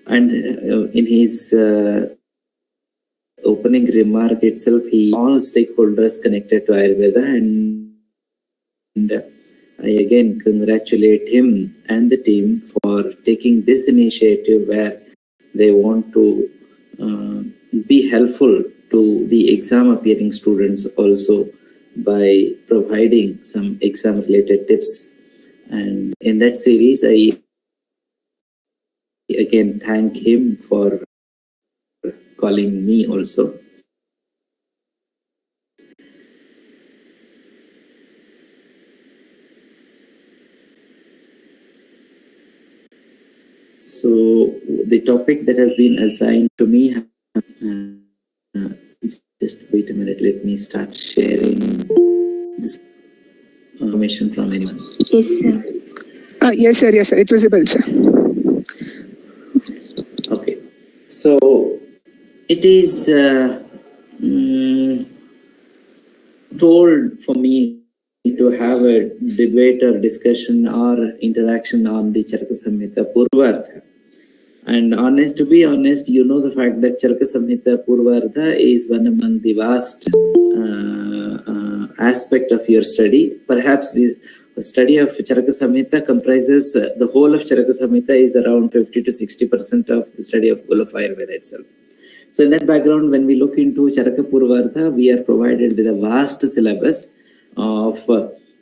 And in his opening remark itself, all stakeholders connected to Ayurveda, and I again congratulate him and the team for taking this initiative where they want to be helpful to the exam appearing students also by providing some exam related tips. And in that series, I again thank him for calling me also. So the topic that has been assigned to me, just wait a minute, let me start sharing this information from anyone. Yes, sir. Yes, sir. Yes, sir. It's visible, sir. Okay. So it is told for me to have a debate or discussion or interaction on the Charaka Samhita Poorvadha. And to be honest, you know the fact that Charaka Samhita Poorvadha is one among the vast aspect of your study. Perhaps the study of Charaka Samhita comprises the whole of Charaka Samhita is around 50 to 60% of the study of whole of Ayurveda itself. So in that background, when we look into Charaka Poorvadha, we are provided with a vast syllabus of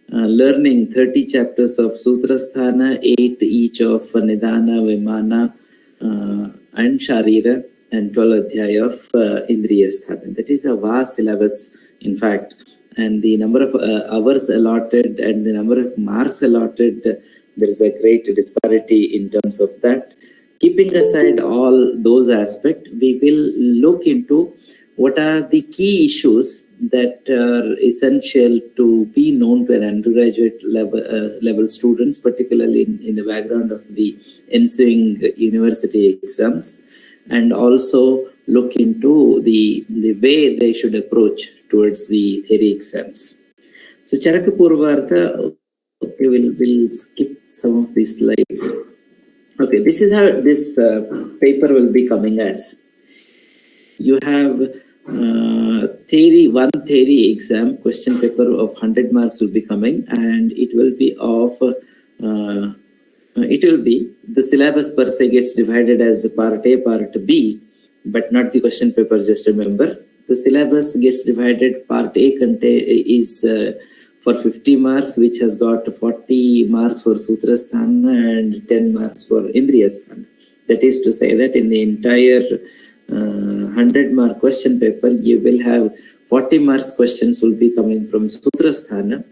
learning 30 chapters of Sutrasthana, 8 each of Nidana, Vimana, and Sharira, and 12 adhyaya of Indriyasthana. That is a vast syllabus, in fact. And the number of hours allotted and the number of marks allotted, there is a great disparity in terms of that. Keeping aside all those aspects, we will look into what are the key issues that are essential to be known to an undergraduate level students, particularly in the background of the ensuing university exams, and also look into the way they should approach towards the theory exams. So Charaka Poorvadha, okay, we'll skip some of these slides. Okay, this is how this paper will be coming as. You have one theory exam question paper of 100 marks will be coming, and it will be the syllabus per se gets divided as part A, part B, but not the question paper. Just remember, the syllabus gets divided. Part A is for 50 marks, which has got 40 marks for Sutrasthana and 10 marks for Indriyasthana. That is to say that in the entire 100-mark question paper, you will have 40 marks questions will be coming from Sutrasthana,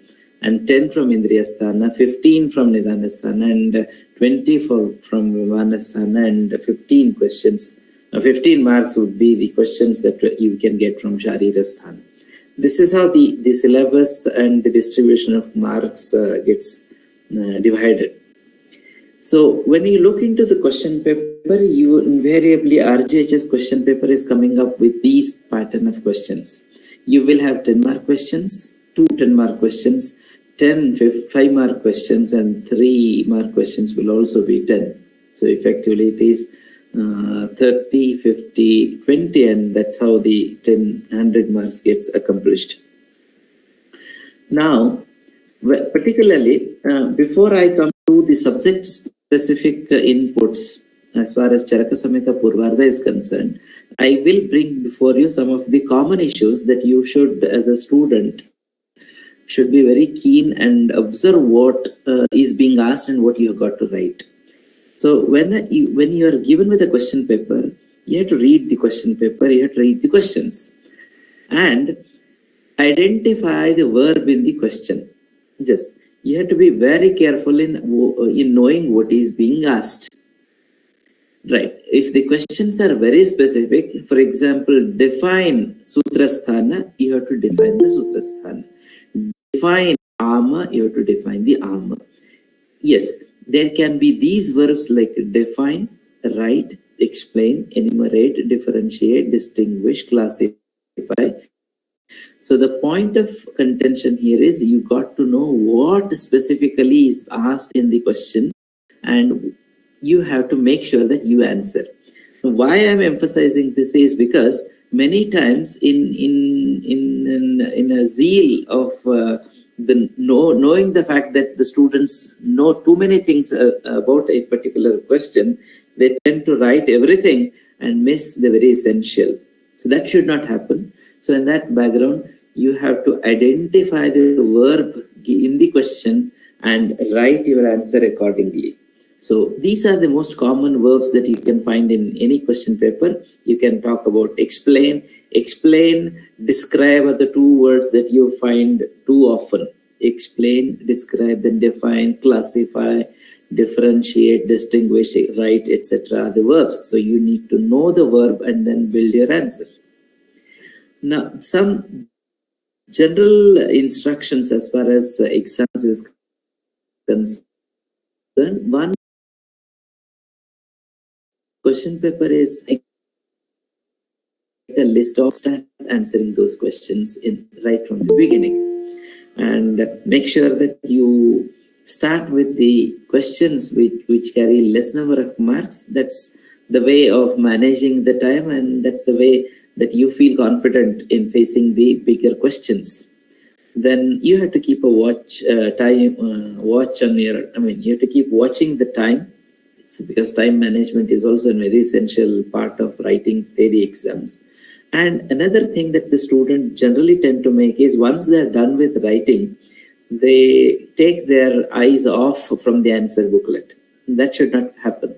and 10 from Indriyasthana, 15 from Nidanasthana, and 20 from Vimanasthana, and 15 questions. 15 marks would be the questions that you can get from Sharirasthana. This is how the syllabus and the distribution of marks gets divided. So when you look into the question paper, you invariably, RGHS question paper is coming up with these pattern of questions. You will have 10-mark questions, 2 10-mark questions, 10 5-mark questions, and 3-mark questions will also be 10. So effectively it is 30, 50, 20, and that's how the 100 marks gets accomplished. Now, particularly, before I come to the subject-specific inputs, as far as Charaka Samhita Poorvadha is concerned, I will bring before you some of the common issues that you should, as a student, should be very keen and observe what is being asked and what you have got to write. So when you are given with a question paper, you have to read the question paper, you have to read the questions, and identify the verb in the question. You have to be very careful in knowing what is being asked. Right. If the questions are very specific, for example, define Sutrasthana, you have to define the Sutrasthana. Define Ama, you have to define the Ama. Yes, there can be these verbs like define, write, explain, enumerate, differentiate, distinguish, classify. So the point of contention here is you got to know what specifically is asked in the question, and you have to make sure that you answer. Why I'm emphasizing this is because many times in a zeal of knowing the fact that the students know too many things about a particular question, they tend to write everything and miss the very essential. So that should not happen. So in that background, you have to identify the verb in the question and write your answer accordingly. So these are the most common verbs that you can find in any question paper. You can talk about explain. Explain, describe are the two words that you find too often. Explain, describe, then define, classify, differentiate, distinguish, write, etc. The verbs. So you need to know the verb and then build your answer. Now, some general instructions as far as exams is concerned. One question paper is a list of start answering those questions in right from the beginning, and make sure that you start with the questions which carry less number of marks. That's the way of managing the time, and that's the way that you feel confident in facing the bigger questions. Then you have to keep a watch on your, you have to keep watching the time. Because time management is also a very essential part of writing theory exams. And another thing that the student generally tend to make is once they're done with writing, they take their eyes off from the answer booklet. That should not happen.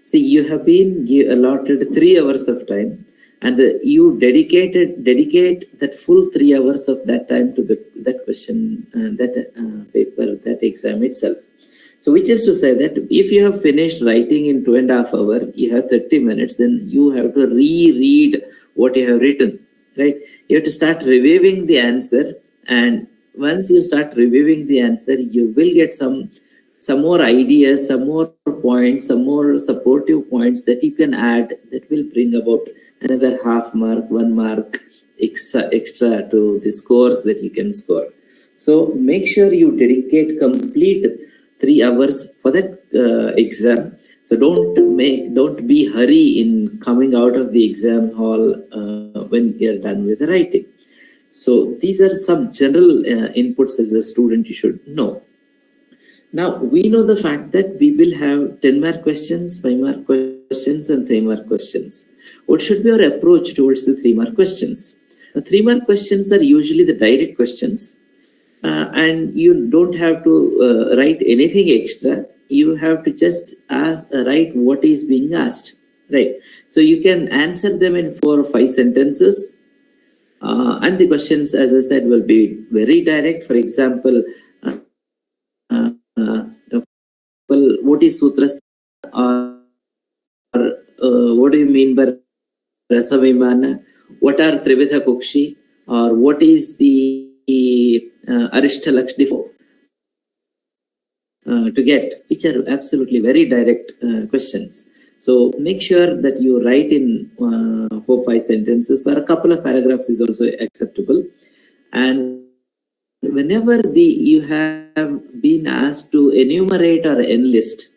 See, you have been allotted 3 hours of time, and you dedicate that full 3 hours of that time to that question, paper, that exam itself. So which is to say that if you have finished writing in 2.5 hours, you have 30 minutes, then you have to reread what you have written, right? You have to start reviewing the answer, and once you start reviewing the answer, you will get some more ideas, some more points, some more supportive points that you can add that will bring about another half mark, 1 mark extra to the scores that you can score. So make sure you dedicate complete 3 hours for that exam. So don't be hurry in coming out of the exam hall when you're done with the writing. So these are some general inputs as a student you should know. Now we know the fact that we will have 10 mark questions, 5 mark questions, and 3 mark questions. What should be our approach towards the 3 mark questions? The 3 mark questions are usually the direct questions. And you don't have to write anything extra. You have to just write what is being asked, right? So you can answer them in 4 or 5 sentences, and the questions, as I said, will be very direct. For example, what is sutras, or what do you mean by rasavimana? What are trividha kukshi, or what is the Arishta Lakshmi to get, which are absolutely very direct questions. So make sure that you write in 4-5 sentences, or a couple of paragraphs is also acceptable. And whenever you have been asked to enumerate or enlist,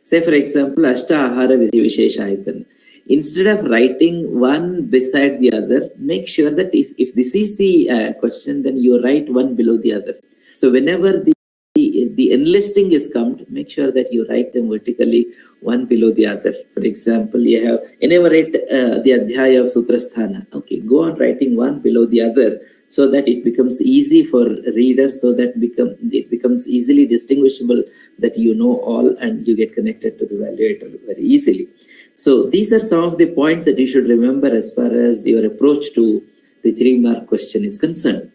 say for example, Ashta Ahara Vidhi Visheshayatan, instead of writing one beside the other, make sure that if this is the question, then you write one below the other. So whenever the enlisting is come, make sure that you write them vertically, one below the other. For example, you have enumerate the Adhyaya of Sutrasthana. Okay, go on writing one below the other so that it becomes easy for readers, so that it becomes easily distinguishable, that you know all and you get connected to the evaluator very easily. So these are some of the points that you should remember as far as your approach to the 3 mark question is concerned.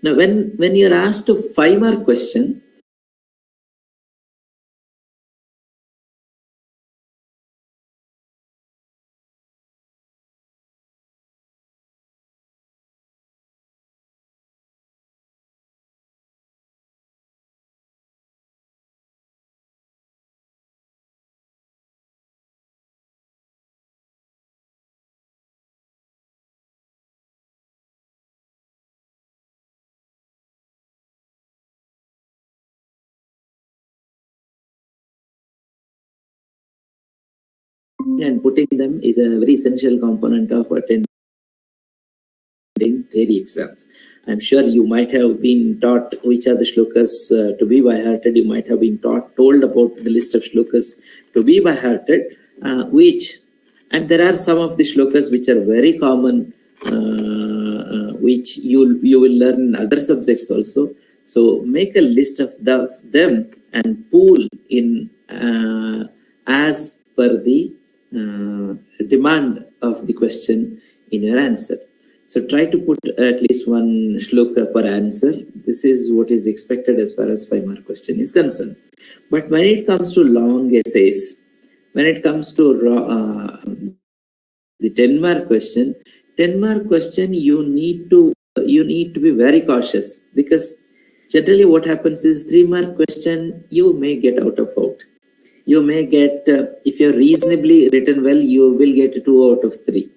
Now, when you're asked a 5 mark question, and putting them is a very essential component of attending theory exams. I'm sure you might have been taught which are the shlokas to be by hearted. You might have been told about the list of shlokas to be by hearted, and there are some of the shlokas which are very common, which you will learn in other subjects also. So make a list of them and pool in as per the demand of the question in your answer. So try to put at least one shloka per answer. This is what is expected as far as 5-mark question is concerned. But when it comes to long essays, when it comes to the 10-mark question, you need to be very cautious, because generally what happens is 3-mark question you may get out. You may get, if you're reasonably written well, you will get 2 out of 3.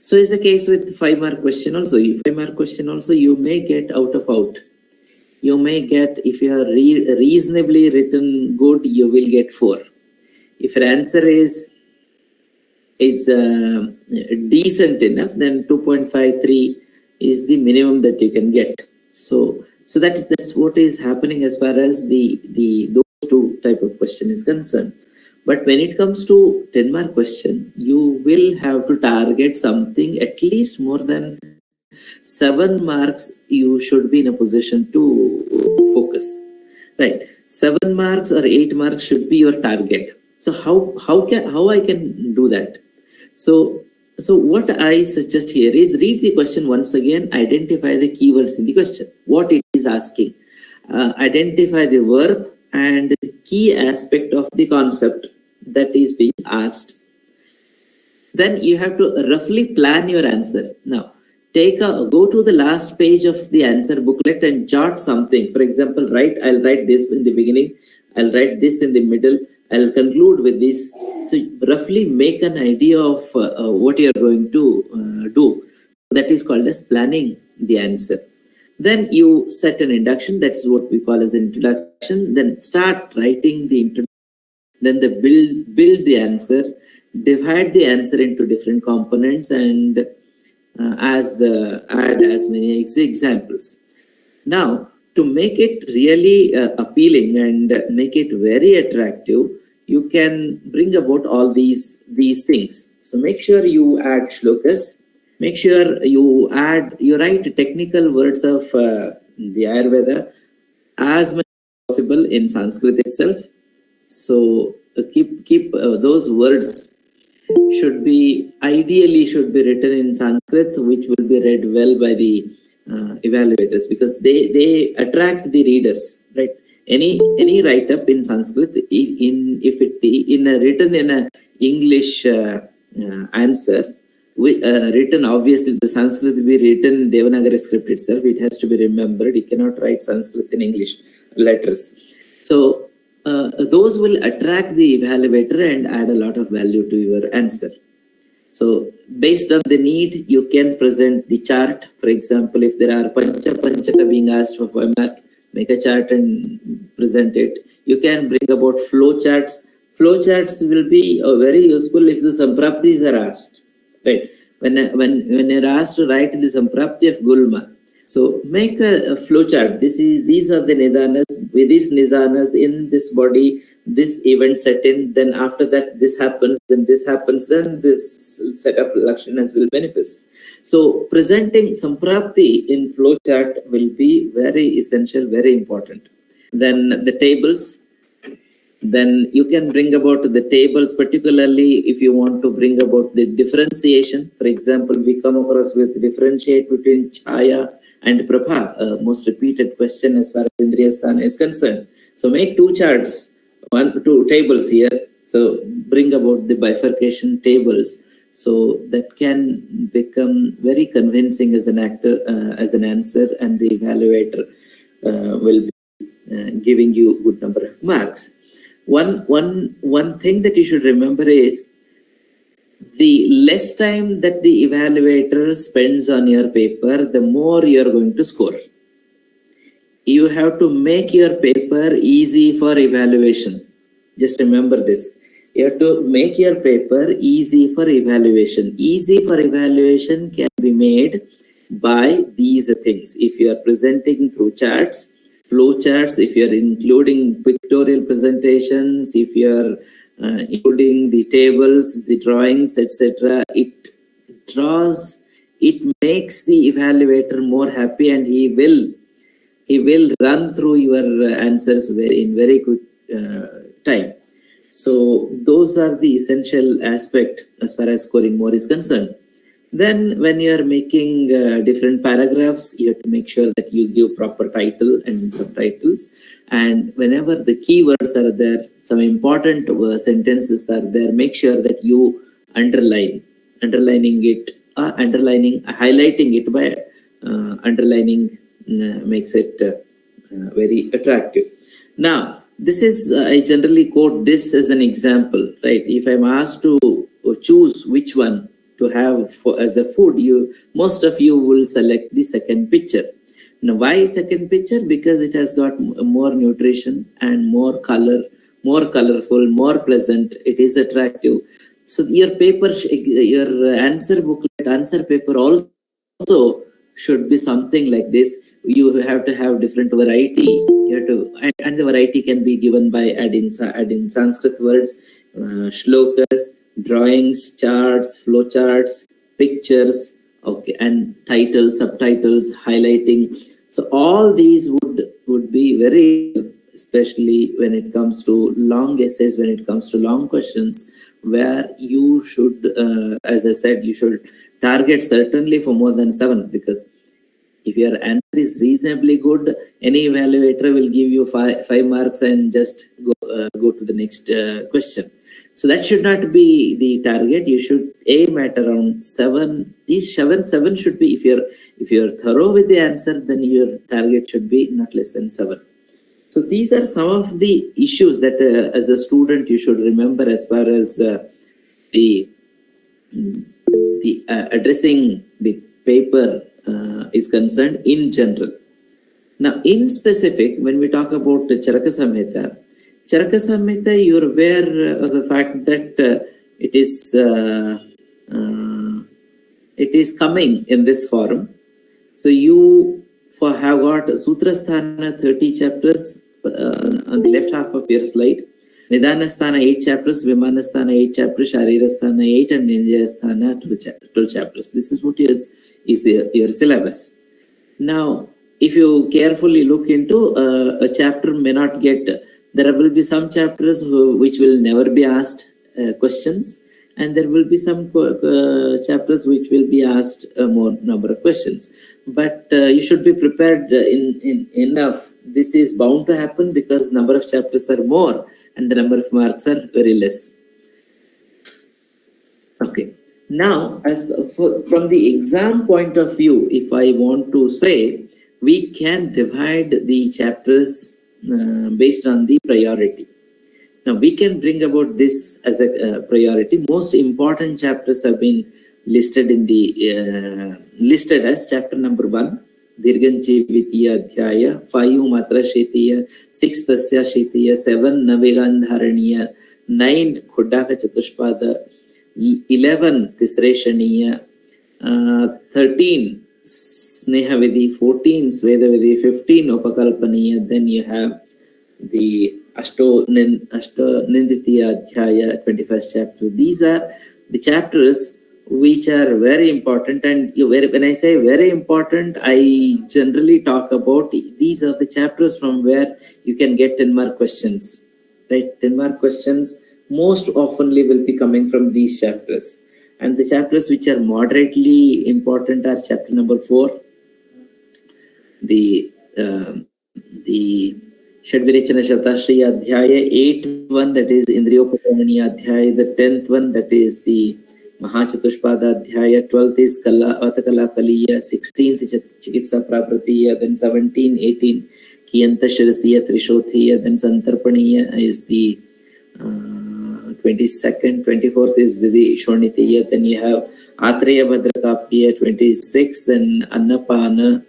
So is the case with 5-mark question also. 5-mark question also you may get out. You may get, if you are reasonably written good, you will get 4. If your answer is decent enough, then 2.53 is the minimum that you can get. So that's what is happening as far as those 2 type of question is concerned. But when it comes to 10-mark question, you will have to target something at least more than 7 marks. You should be in a position to focus, right? 7 marks or 8 marks should be your target. So how I can do that? So what I suggest here is read the question once again, identify the keywords in the question, what it is asking, identify the verb and the key aspect of the concept that is being asked. Then you have to roughly plan your answer. Now, go to the last page of the answer booklet and jot something. For example, I'll write this in the beginning, I'll write this in the middle, I'll conclude with this. So roughly make an idea of what you're going to do. That is called as planning the answer. Then you set an introduction, that's what we call as an introduction. Then start writing the introduction. Then build the answer, divide the answer into different components, and add as many examples. Now, to make it really appealing and make it very attractive, you can bring about all these things. So make sure you add shlokas. Make sure you write technical words of the Ayurveda as much as possible in Sanskrit itself. So keep those words ideally should be written in Sanskrit, which will be read well by the evaluators, because they attract the readers, right? Any write-up in Sanskrit, written in a English answer, written obviously the Sanskrit will be written in Devanagari script itself. It has to be remembered. You cannot write Sanskrit in English letters. So those will attract the evaluator and add a lot of value to your answer. So based on the need, you can present the chart. For example, if there are panchaka being asked for 5 mark, make a chart and present it. You can bring about flow charts. Flow charts will be very useful if the sampraptis are asked, right? When you're asked to write the samprapti of Gulma, so make a flow chart. These are the nidanas. With these nidanas in this body, this event set in. Then after that, this happens. Then this happens. Then this set of lakshanas will manifest. So presenting samprapti in flow chart will be very essential, very important. Then the tables. Then you can bring about the tables, particularly if you want to bring about the differentiation. For example, we come across with differentiate between chaya and prabha, most repeated question as far as Indriyasthana is concerned. So make 2 charts, 2 tables here. So bring about the bifurcation tables. So that can become very convincing as an answer, and the evaluator will be giving you a good number of marks. One thing that you should remember is the less time that the evaluator spends on your paper, the more you're going to score. You have to make your paper easy for evaluation. Just remember this. You have to make your paper easy for evaluation. Easy for evaluation can be made by these things. If you are presenting through charts, flow charts, if you are including pictorial presentations, if you are including the tables, the drawings, etc., it makes the evaluator more happy, and he will run through your answers in very quick time. So those are the essential aspect as far as scoring more is concerned. Then when you are making different paragraphs, you have to make sure that you give proper title and subtitles. And whenever the keywords are there, some important sentences are there, make sure that you highlighting it by underlining makes it very attractive. Now, this is, I generally quote this as an example, right? If I'm asked to choose which one to have as a food, most of you will select the second picture. Now, why second picture? Because it has got more nutrition and more color, more colorful, more pleasant. It is attractive. So your paper, your answer booklet, answer paper also should be something like this. You have to have different variety. You have to, and the variety can be given by adding Sanskrit words, shlokas, drawings, charts, flow charts, pictures, okay, and titles, subtitles, highlighting. So all these would be very, especially when it comes to long essays, when it comes to long questions, where you should, as I said, you should target certainly for more than 7, because if your answer is reasonably good, any evaluator will give you 5 marks and just go to the next question. So that should not be the target. You should aim at around 7. These 7 should be, if you're thorough with the answer, then your target should be not less than 7. So these are some of the issues that as a student you should remember as far as the addressing the paper is concerned in general. Now, in specific, when we talk about Charaka Samhita, you're aware of the fact that it is coming in this forum. So you have got Sutrasthana 30 chapters on the left half of your slide. Nidanasthana 8 chapters, Vimanasthana 8 chapters, Sharirasthana 8, and Nindiyasthana 12 chapters. This is what is your syllabus. Now, if you carefully look into a chapter may not get, there will be some chapters which will never be asked questions, and there will be some chapters which will be asked more number of questions. But you should be prepared enough. This is bound to happen because number of chapters are more and the number of marks are very less. Okay. Now, from the exam point of view, if I want to say, we can divide the chapters based on the priority. Now, we can bring about this as a priority. Most important chapters have been listed in the listed as chapter number 1, Dirganchi Vitya Adhyaya, 5 Matra Shetiya, 6 Tasya Shetiya, 7 Navigandharaniya, 9 Khuddaka Chatushpada, 11 Tisreshaniya, 13 Snehavidi, 14 Svedavidi, 15 Upakalpaniya. Then you have the Ashto Ninditiya Adhyaya, 21st chapter. These are the chapters which are very important, and when I say very important, I generally talk about these are the chapters from where you can get 10 mark questions, right? 10 mark questions most oftenly will be coming from these chapters, and the chapters which are moderately important are chapter number 4, the Shadvirechana Shatashriya Adhyaya, 8th one, that is Indriyopakramaniya Adhyaya, the 10th one, that is the Mahachatushpada Adhyaya, 12th is Vatakala Kaliya, 16th Chikitsa Prapratiya, then 17, 18 Kiyanta Shirasiya Trishothiya, then Santarpaniya is the 22nd, 24th is Vidhi Shonitiya, then you have Atreya Bhadrakapya, 26, then Annapana,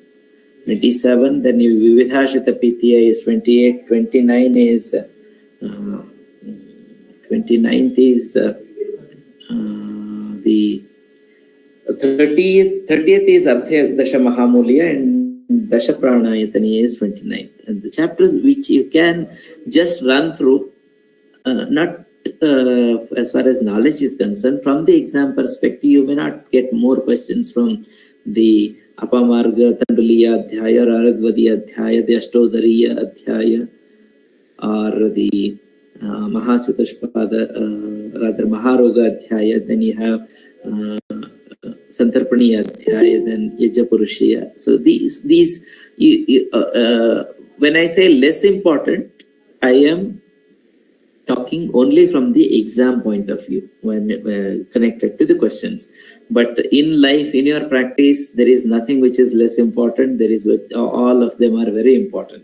27, then Vividhashita Pitya is 28, 29 is 29th is the 30th is Arthya Dasha Mahamulya, and Dasha Pranayatani is 29th. And the chapters which you can just run through, not as far as knowledge is concerned, from the exam perspective, you may not get more questions from the Apamarga, Tanduliya Adhyaya, Aragvadi Adhyaya, the Ashtodhariya Adhyaya, or the Mahachatushpada, rather Maharoga Adhyaya. Then you have Santarpani Adhyaya, then Yajapurushiya. So these when I say less important, I am talking only from the exam point of view when connected to the questions. But in life, in your practice, there is nothing which is less important. There is all of them are very important.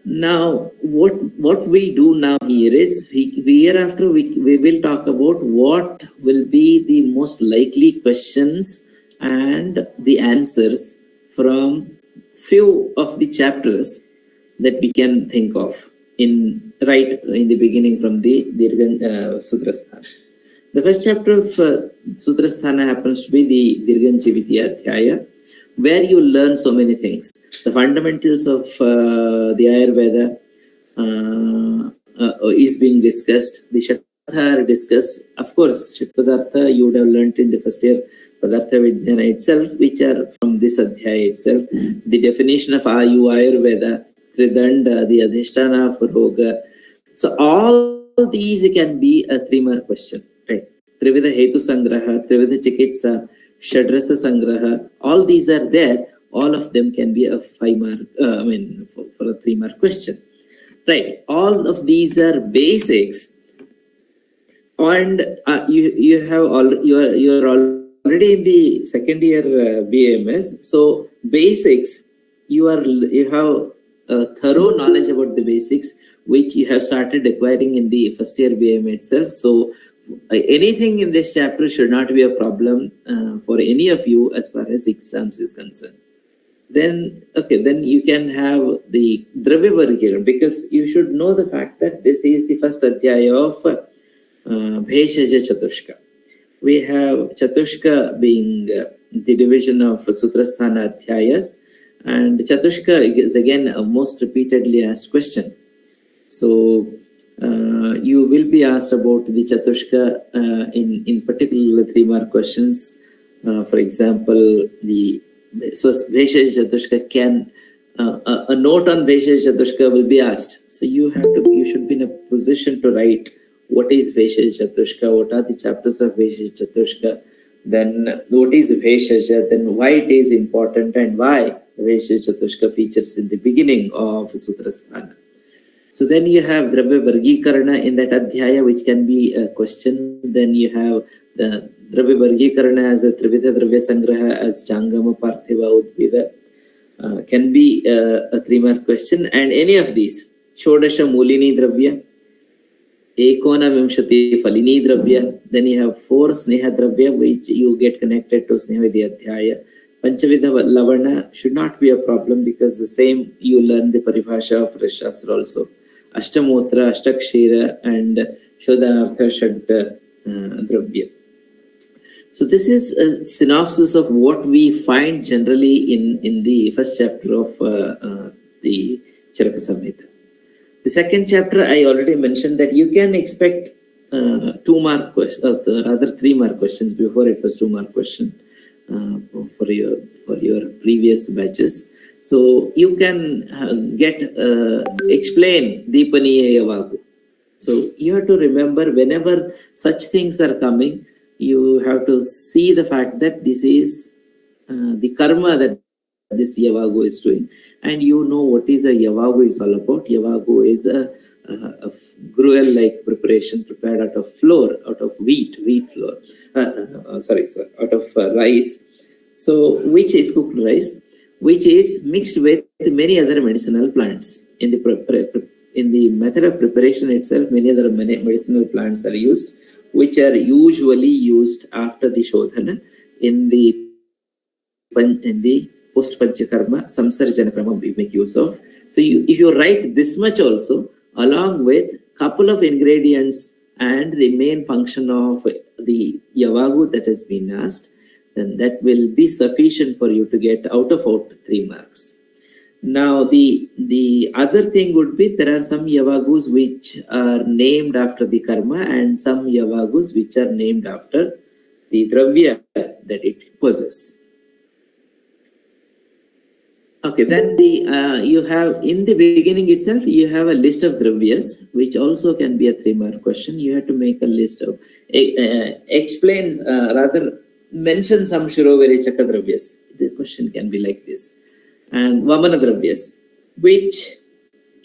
Now, what we do now here is hereafter we will talk about what will be the most likely questions and the answers from few of the chapters that we can think of right in the beginning from the Sutrasthana. The first chapter of Sutrasthana happens to be the Dirganchiviti Adhyaya, where you learn so many things. The fundamentals of the Ayurveda is being discussed. The Shatpadartha are discussed. Of course, Shatpadartha you would have learnt in the first year Padartha Vijnana itself, which are from this Adhyaya itself. The definition of Ayu, Ayurveda, Tridanda, the Adhisthana of Roga. So all these can be a 3-mark question. Right? Trivida Hetu Sangraha, Trivida Chikitsa, Shadrasa Sangraha, all these are there. All of them can be a 5-mark, for a 3-mark question. Right. All of these are basics. And you're already in the second year BAMS. So basics, you have a thorough knowledge about the basics, which you have started acquiring in the first year BAM itself. So anything in this chapter should not be a problem for any of you as far as exams is concerned. Then you can have the Dravya Vargikara, because you should know the fact that this is the first adhyaya of Bheshaja Chatushka. We have Chatushka being the division of Sutrasthana Adhyayas, and Chatushka is again a most repeatedly asked question. So you will be asked about the Chatushka in particular 3-mark questions. For example, so Bheshaja Chatushka can a note on Bheshaja Chatushka will be asked. So you should be in a position to write what is Bheshaja Chatushka, what are the chapters of Bheshaja Chatushka, then what is Bheshaja, then why it is important, and why Bheshaja Chatushka features in the beginning of Sutrasthana. So then you have Dravya Vargikarana in that Adhyaya, which can be a question. Then you have the Dravya Vargikarana as a Trivida Dravya Sangraha as Jangama Parthiva Udvida can be a 3-mark question. And any of these, Shodasha Mulini Dravya, Ekona Vimshati Falini Dravya, then you have 4 Sneha Dravya, which you get connected to Snehavidi Adhyaya. Panchavidha Lavana should not be a problem, because the same you learn the Paribhasha of Rashastra also. Ashtamotra, Ashtakshira, and Shodanartha Shad Dravya. So this is a synopsis of what we find generally in the first chapter of the Charaka Samhita. The second chapter, I already mentioned that you can expect 2-mark questions, rather 3-mark questions. Before it was 2-mark question for your previous batches. So you can explain Deepaniya Yavagu. So you have to remember, whenever such things are coming, you have to see the fact that this is the karma that this Yavagu is doing. And you know what is a Yavagu is all about. Yavagu is a gruel-like preparation prepared out of flour, out of wheat flour. Out of rice. So which is cooked rice, which is mixed with many other medicinal plants. In the method of preparation itself, many other medicinal plants are used, which are usually used after the Shodhana in the post-Panchakarma Samsarjana Krama we make use of. So if you write this much also, along with couple of ingredients and the main function of the Yavagu that has been asked, then that will be sufficient for you to get out of 3 marks. Now, the other thing would be there are some Yavagus which are named after the karma and some Yavagus which are named after the dravya that it possesses. Okay, then you have in the beginning itself, you have a list of dravyas, which also can be a 3-mark question. You have to make a list of, mention some Shiroveri Chaka dravyas. The question can be like this. And Vamana dravyas, which,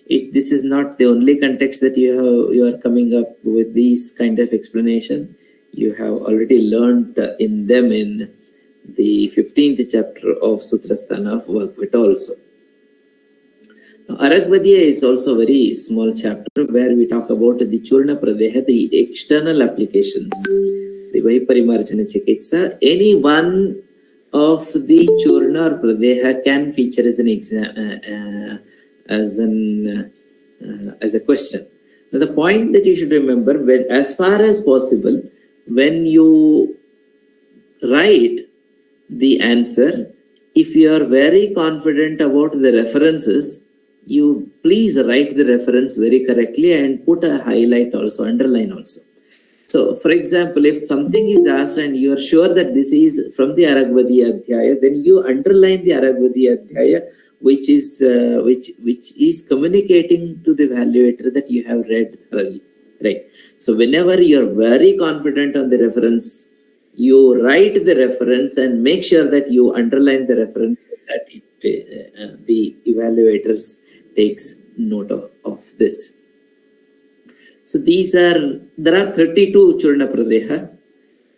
this is not the only context that you are coming up with these kind of explanation. You have already learned in them in the 15th chapter of Sutrasthana of Vakvita also. Now, Aragvadya is also a very small chapter where we talk about the Churna Pradeha, the external applications, the Vaiparimarjana Chikitsa. Any one of the Churna or Pradeha can feature as a question. Now, the point that you should remember, as far as possible, when you write the answer, if you are very confident about the references, you please write the reference very correctly and put a highlight also, underline also. So, for example, if something is asked and you are sure that this is from the Aragvadya Adhyaya, then you underline the Aragvadya Adhyaya, which is communicating to the evaluator that you have read thoroughly, right? So, whenever you are very confident on the reference, you write the reference and make sure that you underline the reference so that the evaluators takes note of this. So there are 32 Churna Pradeha.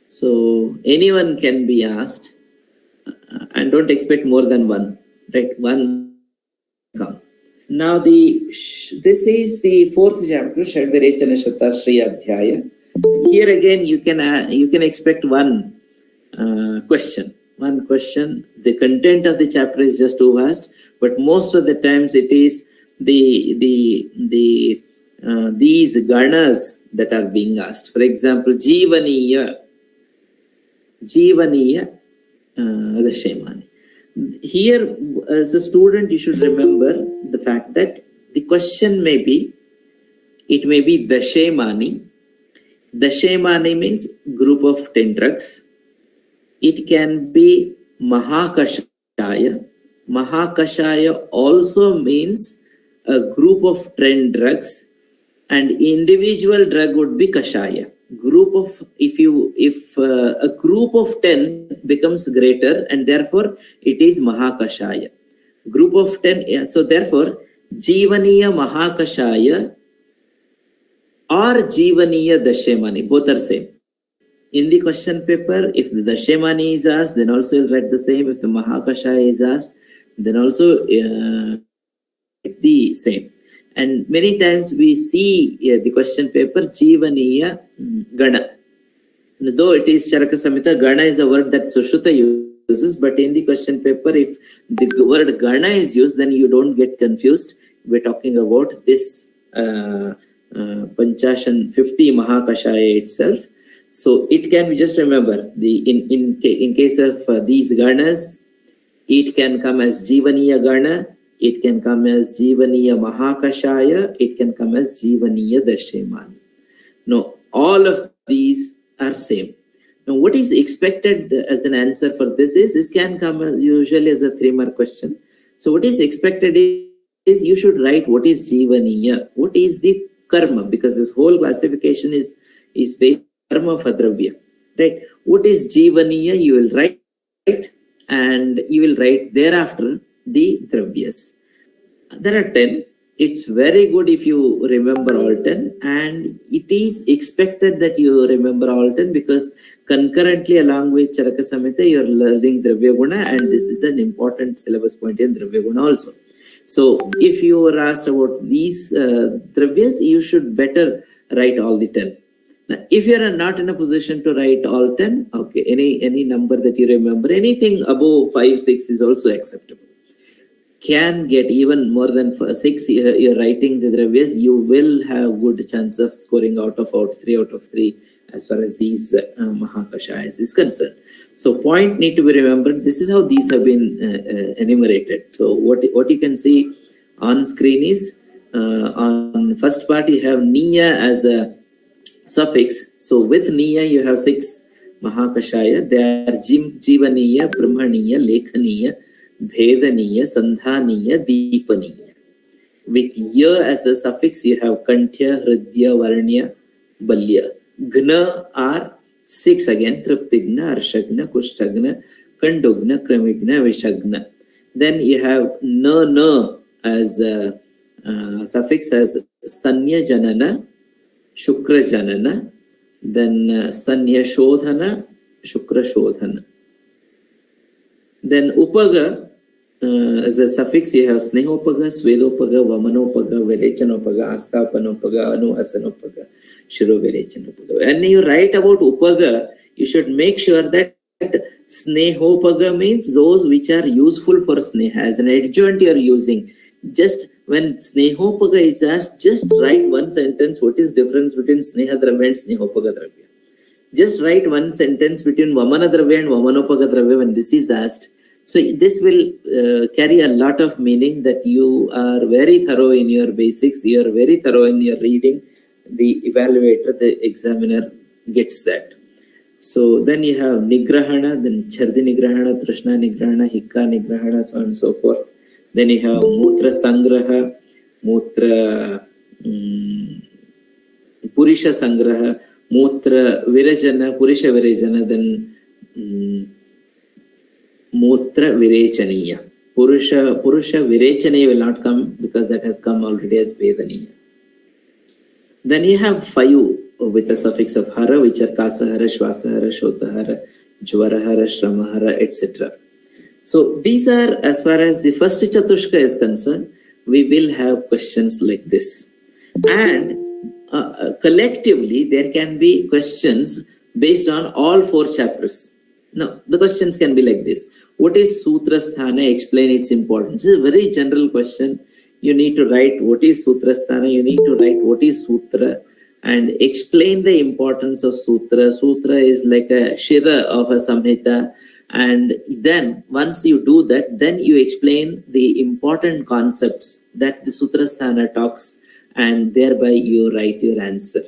So anyone can be asked and don't expect more than one, right? One come. Now this is the 4th chapter, Shadvirechana Shatashri Adhyaya. Here again, you can expect one question. One question. The content of the chapter is just too vast, but most of the times it is these ganas that are being asked. For example, Jivaniya Dashemani. Here, as a student, you should remember the fact that the question may be Dashemani. Dashemani means group of 10 drugs. It can be Mahakashaya. Mahakashaya also means a group of 10 drugs, and individual drug would be Kashaya. If a group of 10 becomes greater, and therefore it is Mahakashaya. Group of 10, so therefore Jivaniya Mahakashaya or Jivaniya Dashemani, both are same. In the question paper, if the Dashemani is asked, then also you'll write the same. If the Mahakashaya is asked, then also the same. And many times we see the question paper Jivaniya Gana. Though it is Charaka Samhita, Gana is a word that Sushruta uses, but in the question paper, if the word Gana is used, then you don't get confused. We're talking about this Panchashan 50 Mahakashaya itself. So it can be, just remember, in case of these Ganas, it can come as Jivaniya Gana, it can come as Jivaniya Mahakashaya, it can come as Jivaniya Dashemani. No, all of these are same. Now, what is expected as an answer for this can come usually as a 3-mark question. So what is expected is you should write what is Jivaniya, what is the karma, because this whole classification is based on karma of Adravya, right? What is Jivaniya, you will write, and you will write thereafter the dravyas. There are 10. It's very good if you remember all 10, and it is expected that you remember all 10 because concurrently along with Charaka Samhita, you are learning Dravya Guna, and this is an important syllabus point in Dravya Guna also. So if you were asked about these dravyas, you should better write all the 10. Now, if you are not in a position to write all 10, okay, any number that you remember, anything above 5, 6 is also acceptable. can get even more than 6, you're writing the dravyas, you will have good chance of scoring 3 out of 3 as far as these Mahakashayas is concerned. So point need to be remembered. This is how these have been enumerated. So what you can see on screen is on first part you have Niya as a suffix. So with Niya you have 6 Mahakashaya. They are Jivaniya, Brahmaniya, Lekhaniya, Bhedaniya, Sandhaniya, Deepaniya. With Ya as a suffix you have Kantya, Hridya, Varnya, Balya. Gna are 6 again, Triptigna, Arshagna, Kushtagna, Kandugna, Kramigna, Vishagna. Then you have Na as a suffix as Stanya Janana, Shukra Janana, then Stanya Shodhana, Shukra Shodhana. Then Upaga as a suffix you have Snehopaga, Svedopaga, Vamanopaga, Virechanopaga, Astapanopaga, Anu Asanopaga, Shiro Virechanopaga. When you write about Upaga, you should make sure that Snehopaga means those which are useful for Sneha. As an adjunct you are using. Just when Snehopaga is asked, just write one sentence. What is difference between Sneha Dravya and Snehopaga Dravya? Just write one sentence between Vamana Dravya and Vamanopaga Dravya when this is asked. So this will carry a lot of meaning that you are very thorough in your basics, you are very thorough in your reading. The evaluator, the examiner gets that. So then you have Nigrahana, then Chardi Nigrahana, Trishna Nigrahana, Hikka Nigrahana, so on and so forth. Then you have Mutra Sangraha, Mutra Purisha Sangraha, Mutra Virajana, Purisha Virajana, then Mutra Virechaniya. Purusha Virechaniya will not come because that has come already as Vedaniya. Then you have 5 with a suffix of Hara, which are Kasahara, Shvasahara, Shotahara, Jvarahara, Shramahara, etc. So these are, as far as the first Chatushka is concerned, we will have questions like this. And collectively, there can be questions based on all 4 chapters. Now, the questions can be like this. What is Sutra Sthana? Explain its importance. This is a very general question. You need to write what is Sutra Sthana. You need to write what is Sutra and explain the importance of Sutra. Sutra is like a Shira of a Samhita. And then once you do that, then you explain the important concepts that the Sutra Sthana talks, and thereby you write your answer.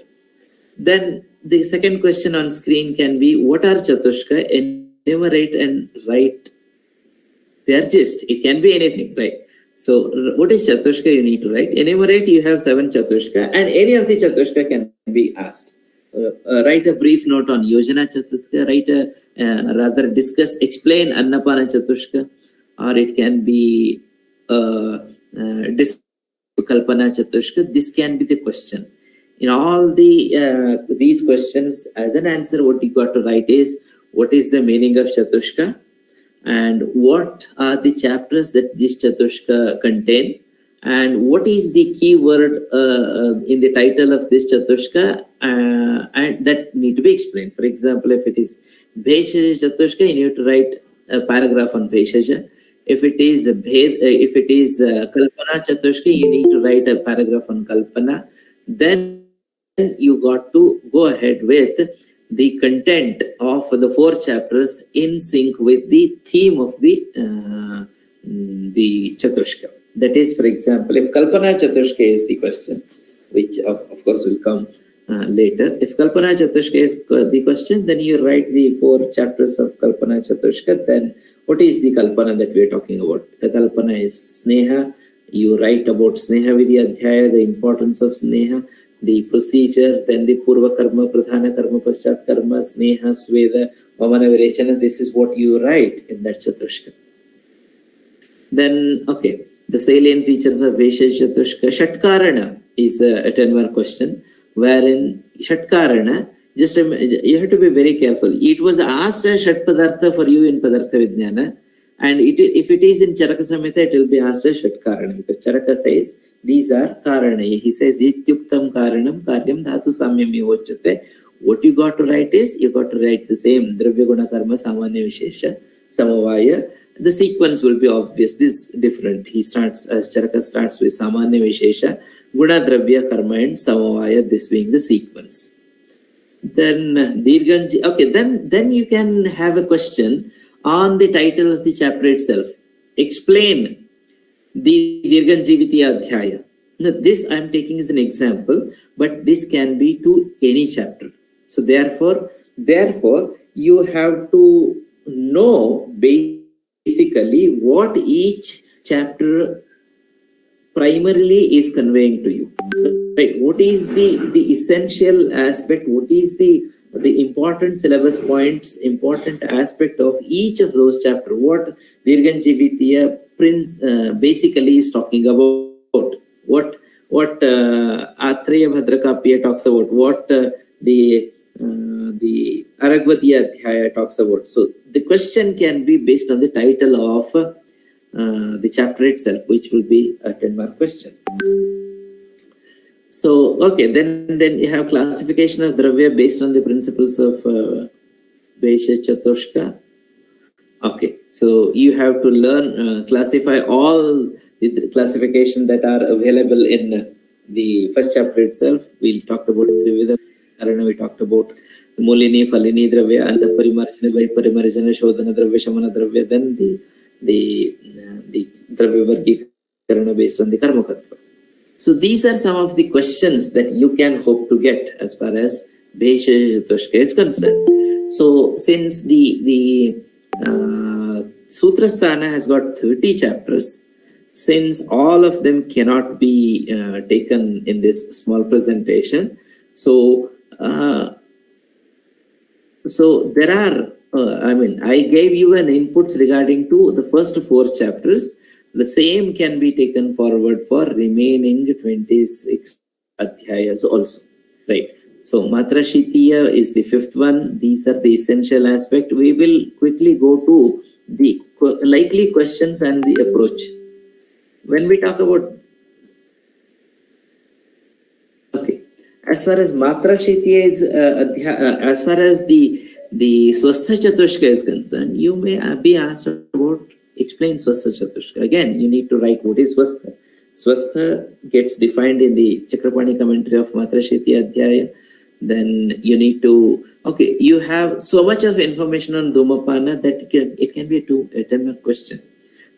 Then the second question on screen can be, what are Chatushka? Enumerate and write their gist. It can be anything, right? So what is Chatushka? You need to write. Enumerate, you have 7 Chatushka, and any of the Chatushka can be asked. Write a brief note on Yojana Chatushka, rather discuss, explain Annapana Chatushka, or it can be Kalpana Chatushka. This can be the question. In all these questions, as an answer, what you got to write is, what is the meaning of Chatushka, and what are the chapters that this Chatushka contain, and what is the key word in the title of this Chatushka, and that need to be explained. For example, if it is Bheshaja Chatushka, you need to write a paragraph on Bheshaja. If it is Kalpana Chatushka, you need to write a paragraph on Kalpana. Then you got to go ahead with the content of the 4 chapters in sync with the theme of the Chatushka. That is, for example, if Kalpana Chatushka is the question, which of course will come later. If Kalpana Chatushka is the question, then you write the 4 chapters of Kalpana Chatushka. Then what is the Kalpana that we are talking about? The Kalpana is Sneha. You write about Sneha Vidya Adhyaya, the importance of Sneha, the procedure, then the Purva Karma, Pradhana Karma, Paschat Karma, Sneha, Sveda, Vamana Virechana. This is what you write in that Chatushka. Then, okay, the salient features of Vesha Chatushka. Shatkarana is a 10-mark question, wherein Shatkarana, just you have to be very careful. It was asked as Shat Padartha for you in Padartha Vijnana, and if it is in Charaka Samhita, it will be asked as Shatkarana, because Charaka says these are Karana. He says Ityuktam Karanam Karyam Dhatu Samyam Yochate. What you got to write is, you got to write the same Dravya Guna Karma Samanya Vishesha Samavaya the sequence will be obvious. This is different. He starts, as Charaka starts with Samanya Vishesha, Guna Dravya Karma and Samavaya, this being the sequence. Then Dirganji, okay, then you can have a question on the title of the chapter itself. Explain the Dirganjivitiya Adhyaya. Now, this I am taking as an example, but this can be to any chapter. So therefore, you have to know basically what each chapter primarily is conveying to you. Right? What is the essential aspect? What is the important syllabus points, important aspect of each of those chapters? What Dirganjivitiya basically is talking about? What Atreya Bhadrakapya talks about? What the Aragvatiya Adhyaya talks about? So the question can be based on the title of the chapter itself, which will be a 10-mark question. So, okay, then you have classification of Dravya based on the principles of Vaishya Chatushka. Okay, so you have to learn, classify all the classification that are available in the first chapter itself. We talked about Trivida Karana, we talked about Mulini, Falini Dravya, and the Parimarjana, Parimarjana, Shodhana Dravya, Shamana Dravya, then the Dravya Vargikarana based on the Karmakatva. So these are some of the questions that you can hope to get as far as Vaishya Chatushka is concerned. So since the Sutrasthana has got 30 chapters, since all of them cannot be taken in this small presentation, so there are, I gave you an inputs regarding to the first 4 chapters. The same can be taken forward for remaining 26 adhyayas also, right? So Matra Shitiya is the 5th one. These are the essential aspect. We will quickly go to the likely questions and the approach. When we talk about, okay, as far as Matra Shitiya is, as far as the Swastha Chatushka is concerned, you may be asked about explain Swastha Chatushka. Again, you need to write what is Swastha. Swastha gets defined in the Chakrapani commentary of Matra Shitiya Adhyaya. Then you need to, okay, you have so much of information on Dhumapana that it can be a 10-mark question.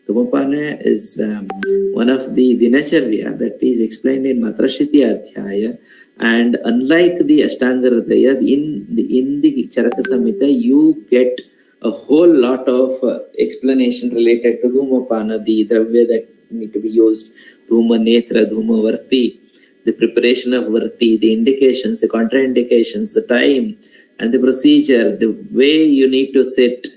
Dhumapana is one of the Dinacharya that is explained in Matra Shitiya Adhyaya. And unlike the Ashtanga Hridaya, in the Charaka Samhita, you get a whole lot of explanation related to Dhumapana, the Dravya that need to be used, Dhuma Netra, Dhuma Varti, the preparation of Varti, the indications, the contraindications, the time, and the procedure, the way you need to sit.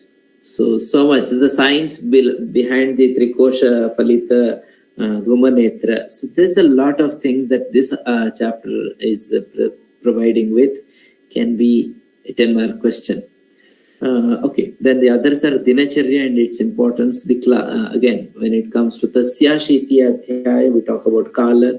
So much, the science behind the Trikosha, Palita, Dhuma Netra. So there's a lot of things that this chapter is providing with, can be a 10-mark question. Okay, then the others are Dinacharya and its importance. Again, when it comes to Tasya Shitiya Adhyaya, we talk about Kala.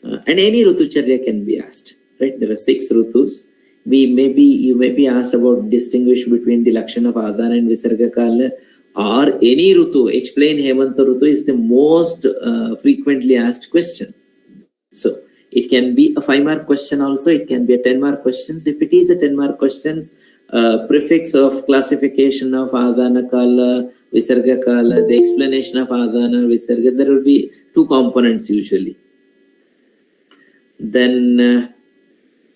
And any Rutucharya can be asked, right? There are 6 Rutus. You may be asked about distinguish between the Lakshana of Adana and Visarga Kala, or any Rutu. Explain Hemanta Rutu is the most frequently asked question. So it can be a 5-mark question also. It can be a 10-mark question. If it is a 10-mark question, prefix of classification of Adana Kala, Visarga Kala, the explanation of Adana, Visarga, there will be 2 components usually. Then,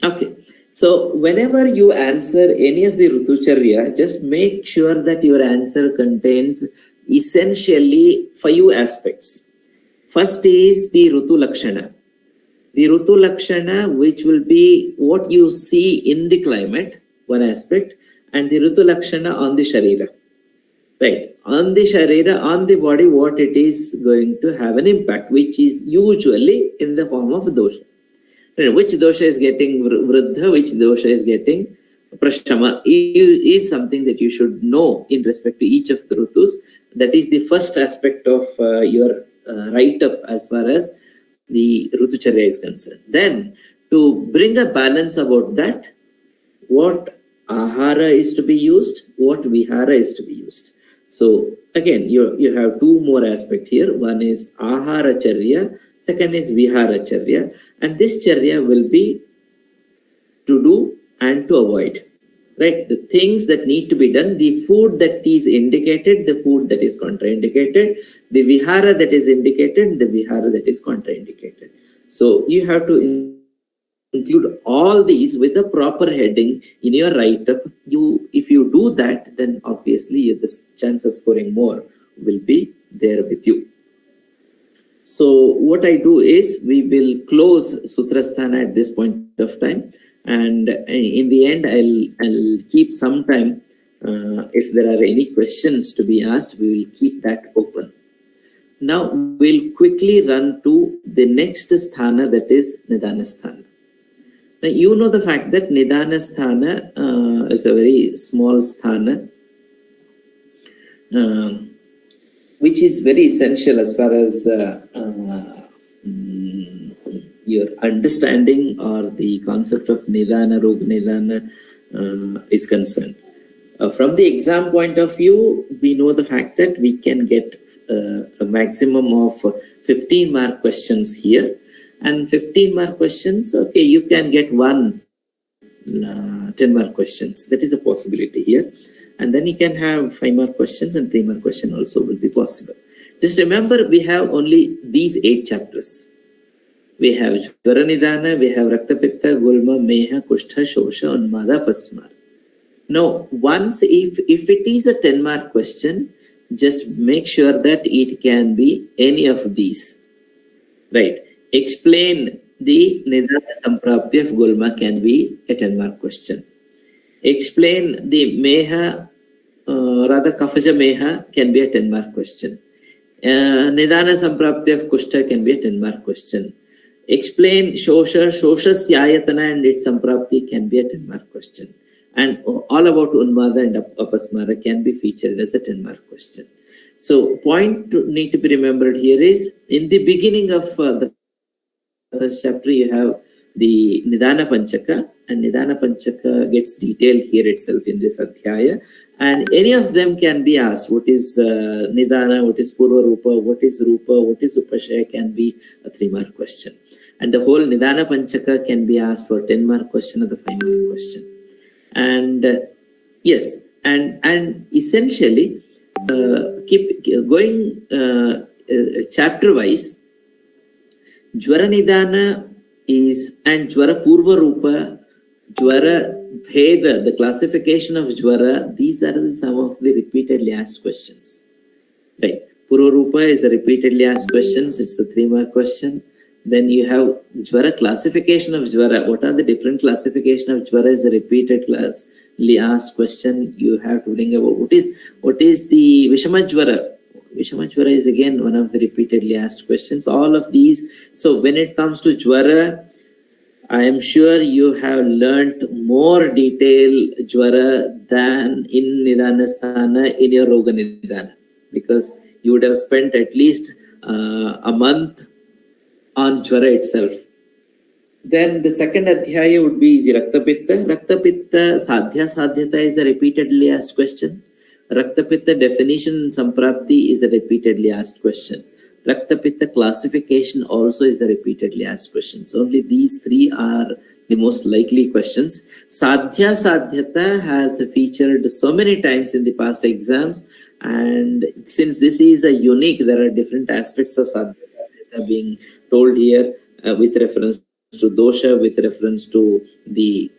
okay. So whenever you answer any of the Rutucharya, just make sure that your answer contains essentially 5 aspects. First is the Rutu Lakshana. The Rutu Lakshana, which will be what you see in the climate, one aspect, and the Rutu Lakshana on the Sharira. Right. On the Sharira, on the body, what it is going to have an impact, which is usually in the form of dosha. Which dosha is getting Vruddha, which dosha is getting Prashama is something that you should know in respect to each of the Rutus. That is the first aspect of your write-up as far as the Rutucharya is concerned. Then, to bring a balance about that, what Ahara is to be used, what Vihara is to be used. So again, you have two more aspects here. One is ahara charya, second is vihara charya, and this charya will be to do and to avoid. Right, the things that need to be done, the food that is indicated, the food that is contraindicated, the vihara that is indicated, the vihara that is contraindicated. So you have to include all these with a proper heading in your write-up. If you do that, then obviously the chance of scoring more will be there with you. So what I do is we will close Sutrasthana at this point of time. And in the end, I'll keep some time. If there are any questions to be asked, we will keep that open. Now we'll quickly run to the next sthana, that is Nidana sthana. Now you know the fact that Nidana sthana is a very small sthana, which is very essential as far as your understanding or the concept of Nidana, Roga Nidana is concerned. From the exam point of view, we know the fact that we can get a maximum of 15 mark questions here. And 15 mark questions, okay, you can get 10 mark questions. That is a possibility here. And then you can have 5 mark questions and 3 mark question also will be possible. Just remember, we have only these 8 chapters. We have Jvara Nidana, we have Rakta Pitta, Gulma, Meha, Kushtha, Shosha, Unmada, Pasmar. Now, once if it is a 10 mark question, just make sure that it can be any of these. Right. Explain the Nidana Samprapti of Gulma can be a 10 mark question. Explain the Meha, rather Kafaja Meha can be a 10 mark question. Nidana Samprapti of Kushta can be a 10 mark question. Explain Shosha Syayatana and its Samprapti can be a 10 mark question. And all about Unmada and Apasmara can be featured as a 10 mark question. So point to need to be remembered here is, in the beginning of the first chapter, you have the Nidana Panchaka, and Nidana Panchaka gets detailed here itself in this Adhyaya. And any of them can be asked. What is Nidana, what is Purva Rupa, what is Rupa, what is Upashaya can be a 3 mark question. And the whole Nidana Panchaka can be asked for 10 mark question or the 5 mark question. And yes, and essentially keep going chapter wise. Jvara Nidana is, and Jvara Purva Rupa, Jvara Bheda, the classification of Jvara, these are some of the repeatedly asked questions. Right. Purva Rupa is a repeatedly asked questions, it's a 3 mark question. Then you have Jvara, classification of Jvara. What are the different classification of Jvara is a repeatedly asked question. You have to bring about what is the Vishama Jvara. Vishama Jvara is again one of the repeatedly asked questions. All of these. So when it comes to Jvara, I am sure you have learnt more detailed Jvara than in Nidana Sthana in your Roga Nidana, because you would have spent at least a month on Jvara itself. Then the second Adhyaya would be the Rakta Pitta. Rakta Pitta Sadhya Sadhyata is a repeatedly asked question. Rakta Pitta definition and Samprapti is a repeatedly asked question. Rakta Pitta classification also is a repeatedly asked question. So only these 3 are the most likely questions. Sadhya Sadhyata has featured so many times in the past exams, and since this is a unique, there are different aspects of Sadhya Sadhyata being told here with reference to dosha, with reference to the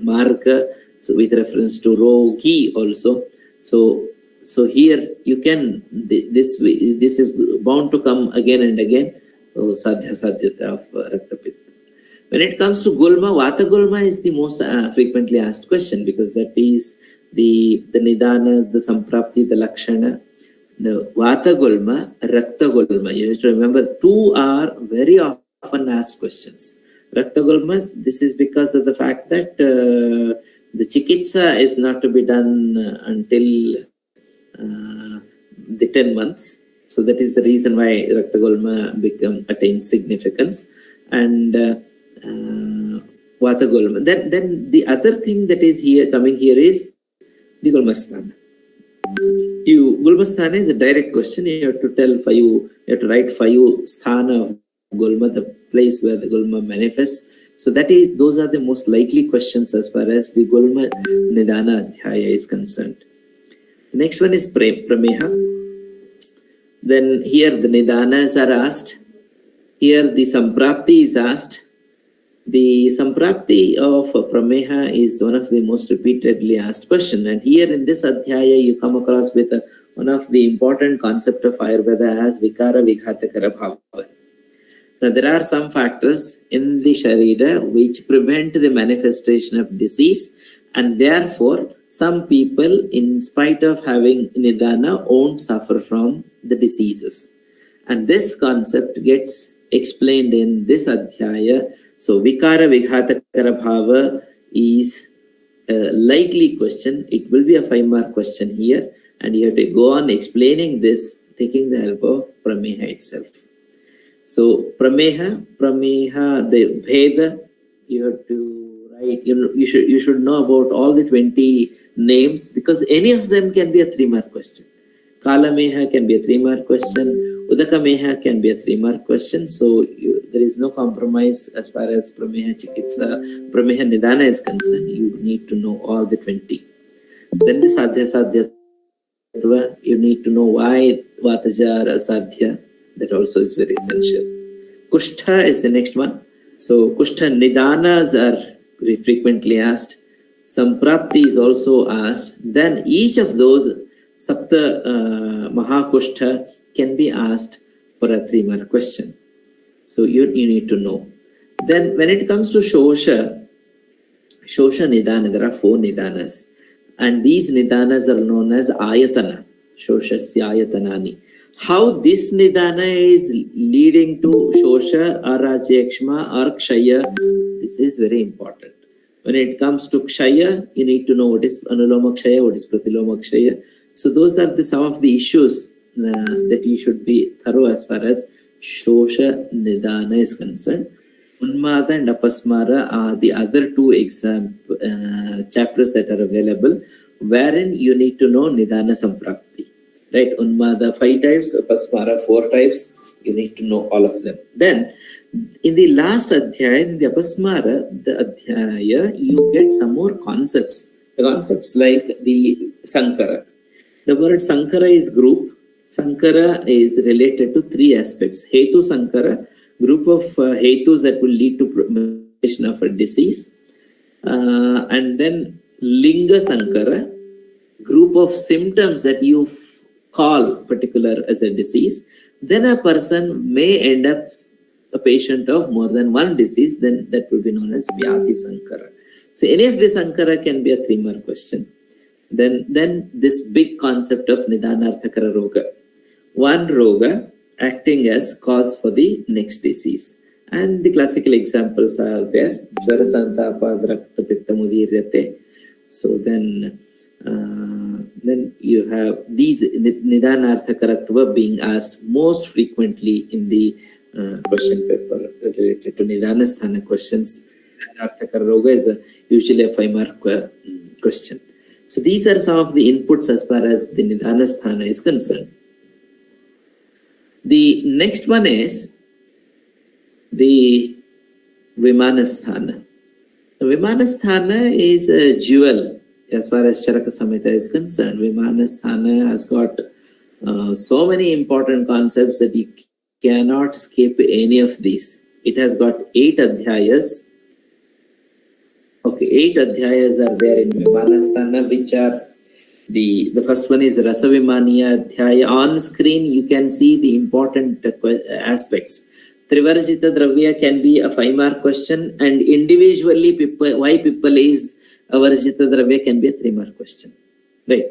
marka, so with reference to rogi also. So here you can, this is bound to come again and again. So Sadhya Sadhyata of Rakta Pitta. When it comes to Gulma, Vata Gulma is the most frequently asked question, because that is the Nidana, the Samprapti, the Lakshana. The Vata Gulma, Rakta Gulma. You have to remember, 2 are very often asked questions. Rakta Gulma, this is because of the fact that the Chikitsa is not to be done until the 10 months. So that is the reason why Rakta Gulma attains significance. And Vata Gulma. Then the other thing that is here coming here is the Gulma Sthana. Gulmasthana is a direct question. You have to tell five, you have to write five sthana of Gulma, the place where the Gulma manifests. So those are the most likely questions as far as the Gulma Nidana Adhyaya is concerned. The next one is Prameha. Then here the Nidanas are asked. Here the Samprapti is asked. The Samprapti of Prameha is one of the most repeatedly asked questions. And here in this Adhyaya, you come across with one of the important concept of Ayurveda as Vikara Vighatakara Bhava. Now, there are some factors in the Sharira which prevent the manifestation of disease, and therefore, some people, in spite of having Nidana, won't suffer from the diseases. And this concept gets explained in this Adhyaya. So, Vikara Vighatakara Bhava is a likely question. It will be a 5-mark question here, and you have to go on explaining this, taking the help of Prameha itself. So, Prameha, the Bheda, you have to write, you should know about all the 20 names, because any of them can be a 3-mark question. Kalameha can be a 3-mark question. Udakameha can be a 3-mark question. So there is no compromise as far as Prameha Chikitsa, Prameha Nidana is concerned. You need to know all the 20. Then the Sadhya Sadhyatva, you need to know why Vataja are Sadhya. That also is very essential. Kushtha is the next one. So Kushtha Nidanas are frequently asked. Samprapti is also asked. Then each of those Sapta Mahakushtha can be asked for a 3-mark question. So you need to know. Then when it comes to Shosha Nidana, there are 4 Nidanas. And these Nidanas are known as Ayatana. Shoshasya Ayatanani. How this Nidana is leading to Shosha, Arajekshma, or Kshaya, this is very important. When it comes to Kshaya, you need to know what is Anuloma Kshaya, what is Pratiloma Kshaya. So those are some of the issues that you should be thorough as far as Shosha Nidana is concerned. Unmada and Apasmara are the other 2 chapters that are available, wherein you need to know Nidana Samprapti. Right? Unmada 5 types, Apasmara 4 types. You need to know all of them. Then, in the last Adhyaya, in the Apasmara, the Adhyaya, you get some more concepts. The concepts like the Sankara. The word Sankara is group. Sankara is related to 3 aspects. Hetu Sankara, group of hetus that will lead to prevention of a disease. And then Linga Sankara, group of symptoms that you call particular as a disease. Then a person may end up a patient of more than one disease, then that will be known as Vyadhi Sankara. So any of the Sankara can be a 3-mark question. Then this big concept of Nidanarthakara Roga. One Roga acting as cause for the next disease. And the classical examples are there. Jvarasantapa Drakta Pitta Mudiryate. So then you have these Nidanarthakaratva being asked most frequently in the question paper related to Nidanasthana questions. Nidanarthakara Roga is usually a 5-mark question. So these are some of the inputs as far as the Nidanasthana is concerned. The next one is the Vimanasthana. The Vimanasthana is a jewel as far as Charaka Samhita is concerned. Vimanasthana has got so many important concepts that you cannot skip any of these. It has got 8 Adhyayas. Okay, 8 Adhyayas are there in Vimanasthana, which are the first one is Rasavimaniya Adhyaya. On screen, you can see the important aspects. Trivarjita Dravya can be a 5-mark question, and individually, why people is a Varjita Dravya can be a 3-mark question. Right?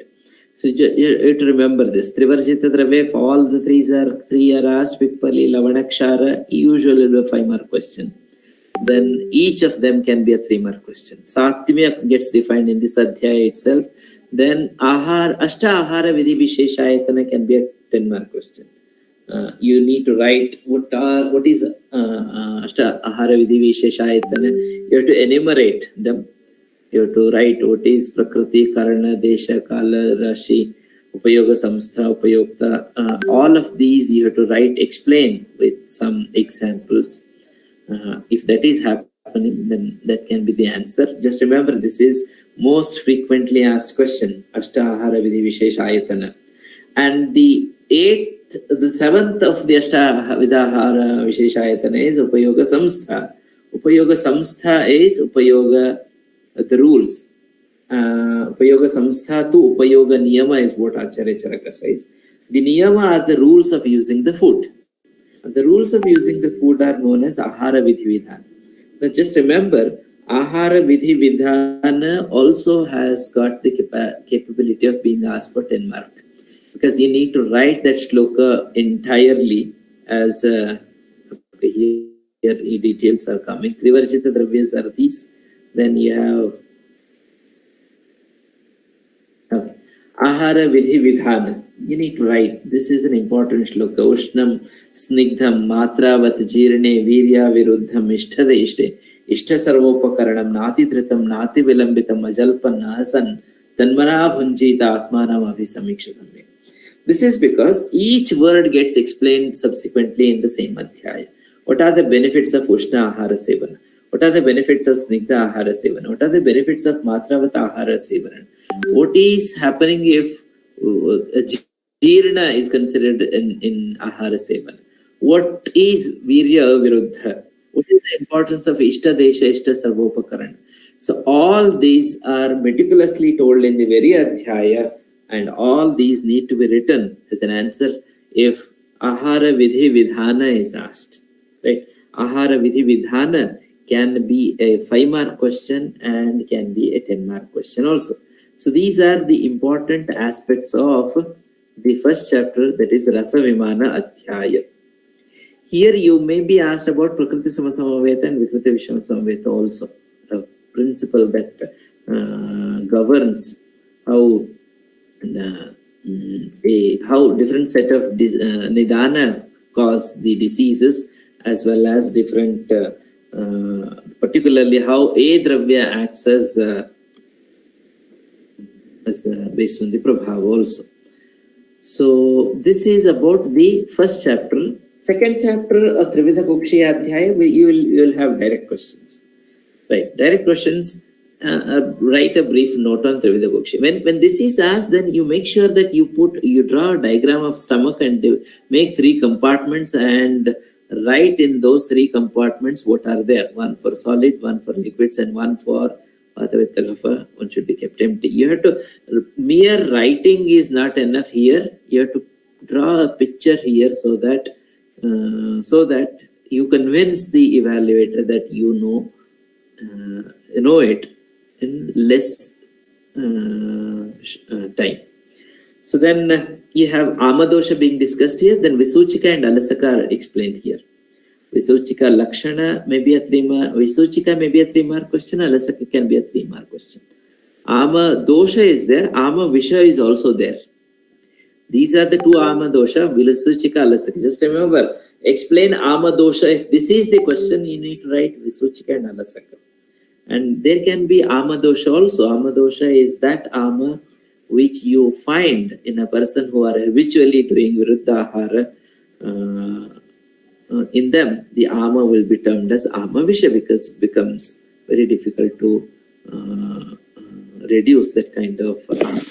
So you have to remember this. Trivarjita Dravya, if all the 3 are asked, Pippali, Lavanakshara, usually will be a 5-mark question. Then each of them can be a 3-mark question. Satvya gets defined in this Adhyaya itself. Then Ashta Ahara Vidhi Visheshayatana can be a 10-mark question. You need to write what is Ashta Ahara Vidhi Visheshayatana. You have to enumerate them. You have to write what is Prakriti, Karana, Desha, Kala, Rashi, Upayoga Samstha, Upayokta, all of these you have to write, explain with some examples. If that is happening, then that can be the answer. Just remember, this is most frequently asked question, Ashtahara Vidhi Vishesh Ayatana. And the seventh of the Ashtavidahara Vishesh Ayatana is Upayoga Samstha. Upayoga Samstha is Upayoga, the rules. Upayoga Samstha to Upayoga Niyama is what Acharya Charaka says. The Niyama are the rules of using the food. The rules of using the food are known as Ahara Vidhi Vidhana. Now just remember, Ahara Vidhi Vidhana also has got the capability of being asked for 10 mark. Because you need to write that shloka entirely as here details are coming. Trivarjita Dravyas are these. Then you have Ahara Vidhi Vidhana. You need to write. This is an important shloka. Ushnam Snigdham Matravat Jirne Virya Viruddham Ishtadeshte Ishta Sarvopakaranam Nati Tritam Nati Vilambitam Ajalpan Nahasan Tanmana Bhunjita Atmanam Abhisamiksha Samya. This is because each word gets explained subsequently in the same adhyaya. What are the benefits of Ushna Ahara Sevana? What are the benefits of Snigdha Ahara Sevana? What are the benefits of Matravat Ahara Sevana? What is happening if Jirna is considered in Ahara Sevana? What is Virya Viruddha? What is the importance of Ishta Desha, Ishta Sarvopakaran? So all these are meticulously told in the very adhyaya, and all these need to be written as an answer if Ahara Vidhi Vidhana is asked. Right? Ahara Vidhi Vidhana can be a 5-mark question and can be a 10-mark question also. So these are the important aspects of the first chapter, that is Rasa Vimana Adhyaya. Here you may be asked about Prakriti Samasamaveta and Vikriti Vishamasamaveta also. The principle that governs how different set of Nidana cause the diseases, as well as different, particularly how a Dravya acts as based on the Prabhava also. So this is about the first chapter. Second chapter of Trividha Kukshi Adhyaya, you will have direct questions. Right, direct questions. Write a brief note on Trividha Kukshi. When this is asked, then you make sure that you draw a diagram of stomach and make 3 compartments and write in those 3 compartments what are there. 1 for solid, 1 for liquids, and 1 for one should be kept empty. You have to, mere writing is not enough here. You have to draw a picture here so that you convince the evaluator that you know it in less time. So then you have Amadosha being discussed here, then Visuchika and Alasaka are explained here. Visuchika Lakshana may be a 3-mark, Visuchika may be a 3-mark question, Alasaka can be a 3-mark question. Ama Dosha is there, Ama Visha is also there. These are the 2 Ama Dosha, Visuchika, Alasaka. Just remember, explain Ama Dosha. If this is the question, you need to write Visuchika and Alasaka. And there can be Ama Dosha also. Ama Dosha is that Ama which you find in a person who are habitually doing Viruddha Ahara. In them, the Ama will be termed as Ama Visha, because it becomes very difficult to reduce that kind of Ama,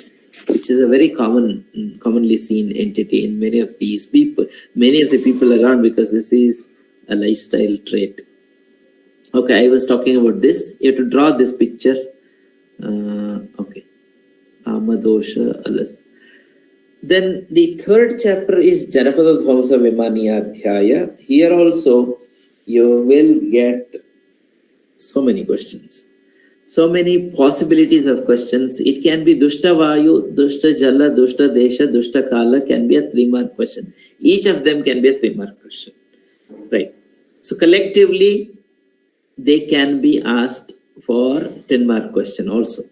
which is a very commonly seen entity in many of these people, many of the people around, because this is a lifestyle trait. Okay, I was talking about this. You have to draw this picture. Okay. Amadosha Alas. Then the third chapter is Janapada Dvamsa Vimani Adhyaya. Here also you will get so many questions. So many possibilities of questions. It can be Dushta Vayu, Dushta Jala, Dushta Desha, Dushta Kala can be a 3-mark question. Each of them can be a 3-mark question. Right. So collectively, they can be asked for 10-mark question also.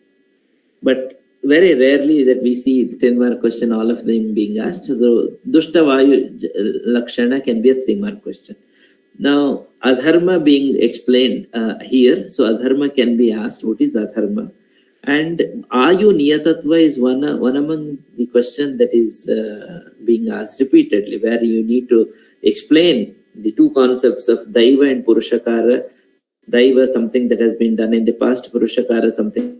But very rarely that we see 10-mark question, all of them being asked. So Dushta Vayu Lakshana can be a 3-mark question. Now, Adharma being explained here. So Adharma can be asked, what is Adharma? And Ayu Niyatatva is one among the question that is being asked repeatedly, where you need to explain the two concepts of Daiva and Purushakara. Daiva, something that has been done in the past, Purushakara, something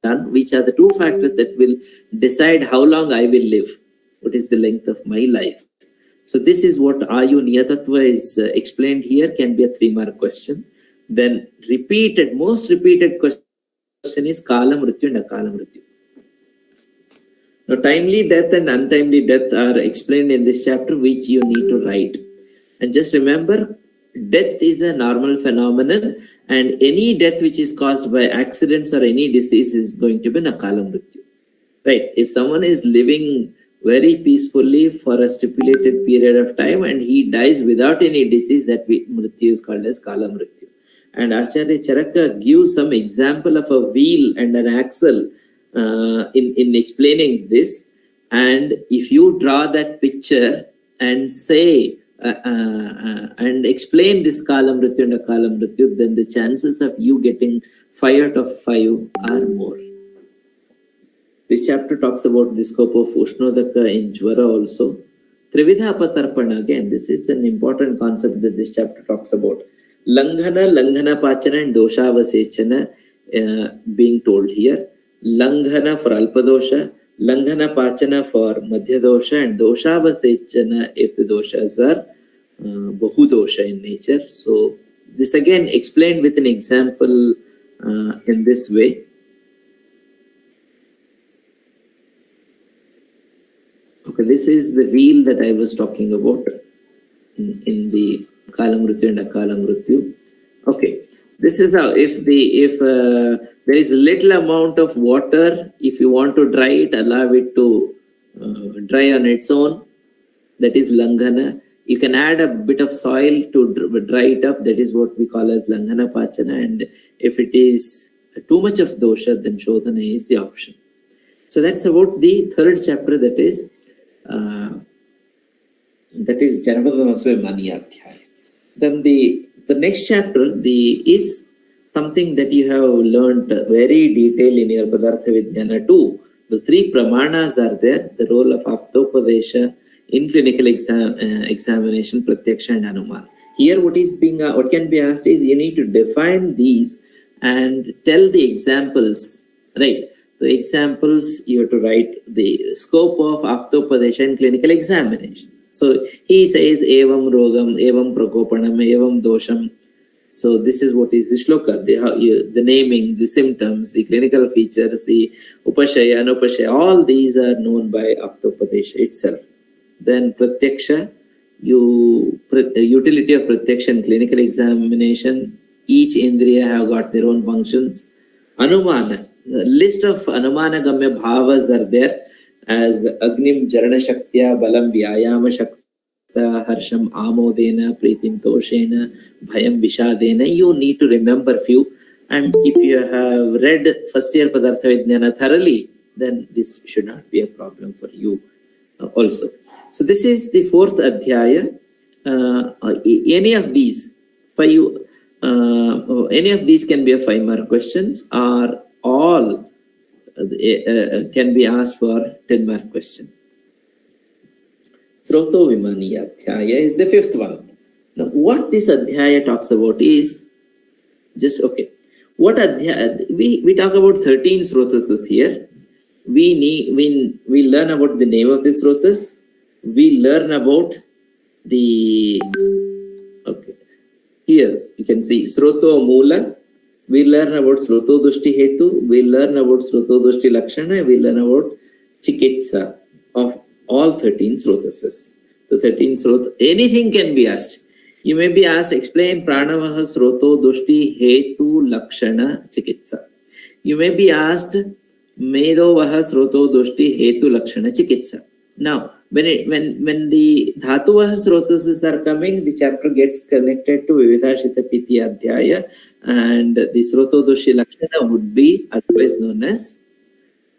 done, which are the two factors that will decide how long I will live, what is the length of my life. So this is what Ayu Niyatatva is explained here, can be a 3-mark question. Then most repeated question is Kala Mrityu and Akala Mrityu. Now, timely death and untimely death are explained in this chapter, which you need to write. And just remember, death is a normal phenomenon, and any death which is caused by accidents or any disease is going to be an Akala Mrityu. Right? If someone is living very peacefully for a stipulated period of time and he dies without any disease, that Mrityu is called as Kala Mrityu. And Acharya Charaka gives some example of a wheel and an axle in explaining this. And if you draw that picture and say and explain this Kala Mrityu and Akala Mrityu, then the chances of you getting 5 out of 5 are more. This chapter talks about the scope of Ushnodaka in Jwara also. Trividha Patarpana, again, this is an important concept that this chapter talks about. Langhana Pachana and Doshavasechana being told here. Langhana for Alpadosha, Langhana Pachana for Madhya Dosha, and Doshavasechana if the doshas are Bahudosha in nature. So this again explained with an example in this way. Okay, this is the wheel that I was talking about in the Kala Mrityu and Akala Mrityu. Okay, this is how, if there is little amount of water, if you want to dry it, allow it to dry on its own, that is Langhana. You can add a bit of soil to dry it up, that is what we call as Langhana Pachana. And if it is too much of dosha, then Shodhana is the option. So that's about the 3rd chapter, that is Janavadhanasva Maniyadhyaya. Then the next chapter is something that you have learned very detailed in your Padartha Vijnana too. The 3 pramanas are there, the role of Aptopadesha in clinical examination, Pratyaksha and Anumana. Here what can be asked is, you need to define these and tell the examples, right? The examples, you have to write the scope of Aptopadesha in clinical examination. So he says, Evam Rogam, Evam Prakopanam, Evam Dosham. So this is what is the shloka, the naming, the symptoms, the clinical features, the Upashaya, Anupashaya, all these are known by Aptopadesha itself. Then Pratyaksha, utility of Pratyaksha in clinical examination, each Indriya have got their own functions. Anumana, the list of Anumana Gamya Bhavas are there, as Agnim Jarana Shaktya, Balam Vyayama Shakta, Harsham Amodena, Pritim Toshena, Bhayam Vishadena. You need to remember few. And if you have read first year Padartha Vijnana thoroughly, then this should not be a problem for you also. So this is the 4th Adhyaya. Any of these can be a 5-mark questions, or all can be asked for 10-mark question. Sroto Vimaniya Adhyaya is the 5th one. Now, what this Adhyaya talks about is just okay. What Adhyaya? We talk about 13 Srotasas here. We learn about the name of the Srotas. We learn about the here you can see Sroto Mula. We learn about Sroto Dushti Hetu, we learn about Sroto Dushti Lakshana, we learn about Chikitsa of all 13 Srotasas. The 13 Srota, anything can be asked. You may be asked, explain Pranavaha Sroto Dushti Hetu Lakshana Chikitsa. You may be asked, Medovaha Sroto Dushti Hetu Lakshana Chikitsa. Now, when the Dhatuvaha Srotasas are coming, the chapter gets connected to Vividhashita Piti Adhyaya. And the Sroto Doshi Lakshana would be otherwise known as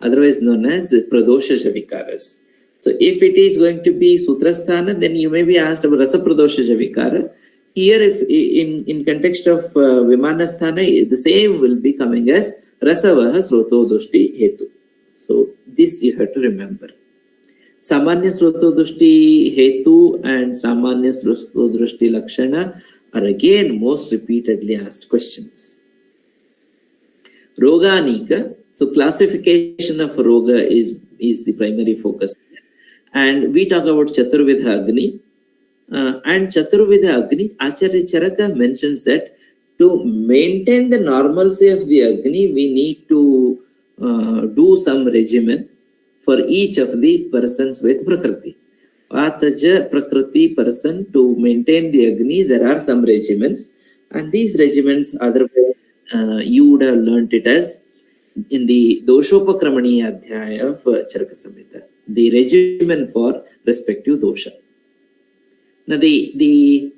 the Pradosha Javikaras. So if it is going to be Sutrasthana, then you may be asked about Rasa Pradosha Javikara. Here, if in context of Vimanasthana, the same will be coming as Rasavaha Sroto Dushti Hetu. So this you have to remember. Samanya Sroto Dushti Hetu and Samanya Sroto Dushti Lakshana are again most repeatedly asked questions. Roga Anika, so classification of Roga is the primary focus. And we talk about Chaturvidha Agni. And Chaturvidha Agni, Acharya Charaka mentions that to maintain the normalcy of the Agni, we need to do some regimen for each of the persons with Prakriti. Vataja Prakriti person, to maintain the Agni, there are some regimens. And these regimens, otherwise, you would have learnt it as in the Doshopakramani Adhyaya of Charaka Samhita, the regimen for respective dosha. Now, the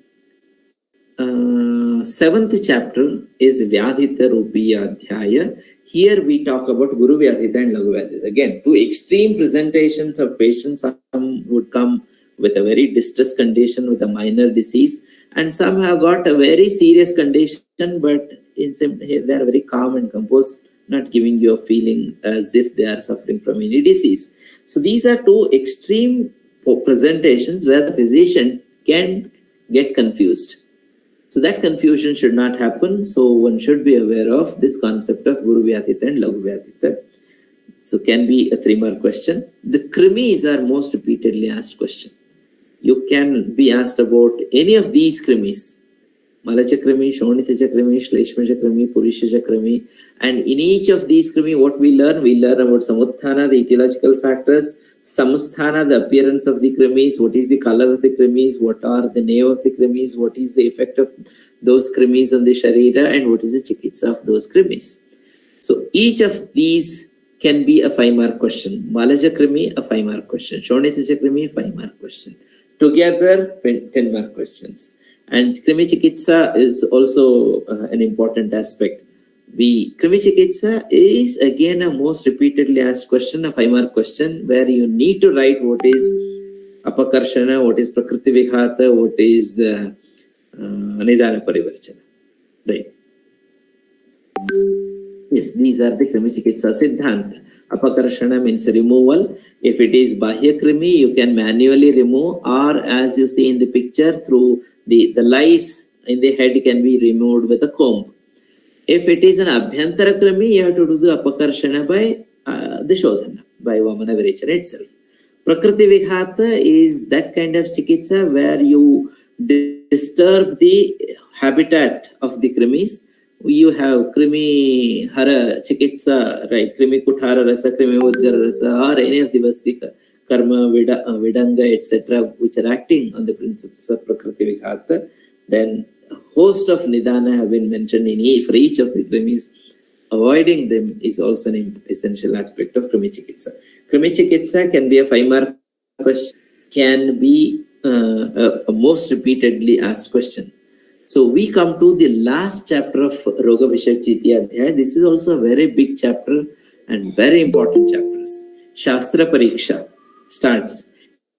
seventh chapter is Vyadhita Rupiya Adhyaya. Here we talk about Guru Vyadhita and Lagu Vyadhita. Again, two extreme presentations of patients. Some would come with a very distressed condition with a minor disease, and some have got a very serious condition, but they are very calm and composed, not giving you a feeling as if they are suffering from any disease. So these are two extreme presentations where the physician can get confused. So that confusion should not happen. So one should be aware of this concept of Guru Vyadhita and Lagu Vyadhita. So can be a 3-mark question. The krimis are most repeatedly asked question. You can be asked about any of these krimis. Malachakrami, Shonitachakrami, Shleshmachakrami, Purishachakrami. And in each of these krimi, what we learn about Samutthana, the etiological factors, Samsthana, the appearance of the krimis, what is the color of the krimis, what are the name of the krimis, what is the effect of those krimis on the sharira, and what is the chikitsa of those krimis. So each of these can be a 5-mark question. Malaja krimi, a 5-mark question. Shonitaja krimi, 5-mark question. Together, 10-mark questions. And krimi chikitsa is also an important aspect. The krimi chikitsa is again a most repeatedly asked question, a 5-mark question, where you need to write what is apakarshana, what is prakriti vighata, what is nidana parivarchana. Right. Yes, these are the krimi chikitsa siddhanta. Apakarshana means removal. If it is bahya krimi, you can manually remove, or as you see in the picture, through the lice in the head can be removed with a comb. If it is an abhyantara krimi, you have to do the apakarshana by the shodhana, by vamana virechana itself. Prakriti vighata is that kind of chikitsa where you disturb the habitat of the krimis. You have krimi hara chikitsa, right? Krimi kuthara rasa, krimi udgara rasa, or any of the vastika, karma, vidanga, etc., which are acting on the principles of prakriti vighata. Then a host of nidana have been mentioned for each of the krimis. Avoiding them is also an essential aspect of krimi chikitsa. Krimi chikitsa can be a 5-mark question, can be a most repeatedly asked question. So we come to the last chapter of Roga Vishakchiti Adhyaya. This is also a very big chapter and very important chapters. Shastra Pariksha starts.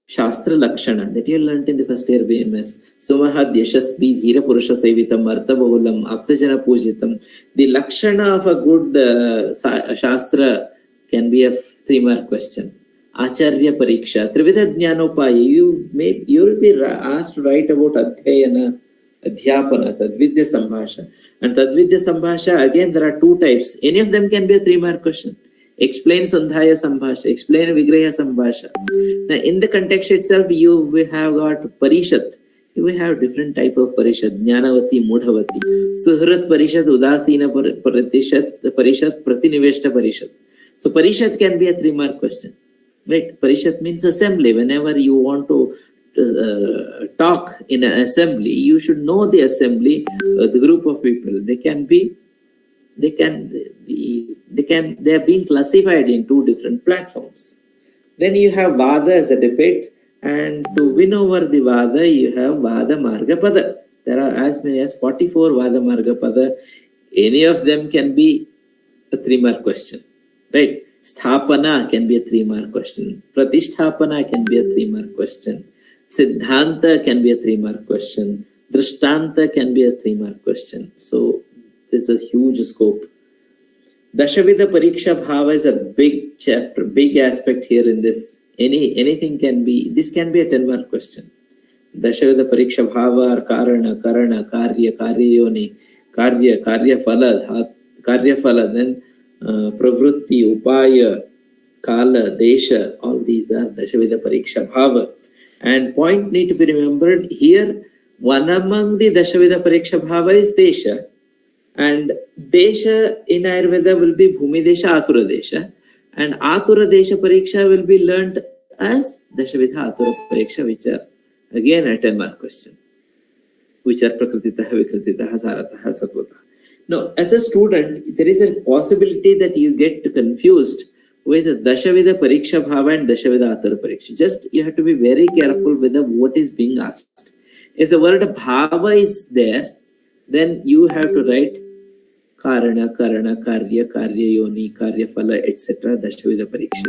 Shastra Lakshana, that you learnt in the first year BMS. Sumahad Yashasvi Dhira Purusha Sevitam Artavahulam Aptajana Pujitam. The Lakshana of a good Shastra can be a 3-mark question. Acharya Pariksha, Trividha Jnanopaya, you will be asked to write about Adhyayana, Adhyapana, Tadvidya Sambhasha. And Tadvidya Sambhasha, again, there are 2 types. Any of them can be a 3-mark question. Explain Sandhaya Sambhasha, explain Vigreha Sambhasha. Now, in the context itself, you will have got Parishat. You will have different type of Parishat, Jnanavati, Mudhavati. Suhrat Parishat, Udasina Parishat, Pratiniveshta Parishat. So Parishat can be a 3-mark question. Right? Parishat means assembly. Whenever you want to talk in an assembly, you should know the assembly, the group of people. They are being classified in 2 different platforms. Then you have Vada as a debate, and to win over the Vada, you have Vada Marga Pada. There are as many as 44 Vada Marga Pada. Any of them can be a 3-mark question, right? Sthapana can be a 3-mark question. Pratisthapana can be a 3-mark question. Siddhanta can be a 3-mark question. Drishtanta can be a 3-mark question. So there's a huge scope. Dashavida Pariksha Bhava is a big chapter, big aspect here in this. Anything can be, this can be a 10-mark question. Dashavida Pariksha Bhava or Karana, Karya, Karyayoni, Karya Phala, then Pravrutti, Upaya, Kala, Desha, all these are Dashavida Pariksha Bhava. And points need to be remembered here. One among the Dashavida Pariksha Bhava is Desha. And Desha in Ayurveda will be Bhumi Desha, Atura Desha. And Atura Desha Pariksha will be learnt as Dashavidha Atura Pariksha, which are again a 10-mark question, which are Prakrititaha, Vikrititaha, Sarataha, Satvataha. Now, as a student, there is a possibility that you get confused with Dashavida Pariksha Bhava and Dashavida Atura Pariksha. Just you have to be very careful with what is being asked. If the word Bhava is there, then you have to write Karana, Karya, Karyayoni, Karya Phala, etc. Dashavida Pariksha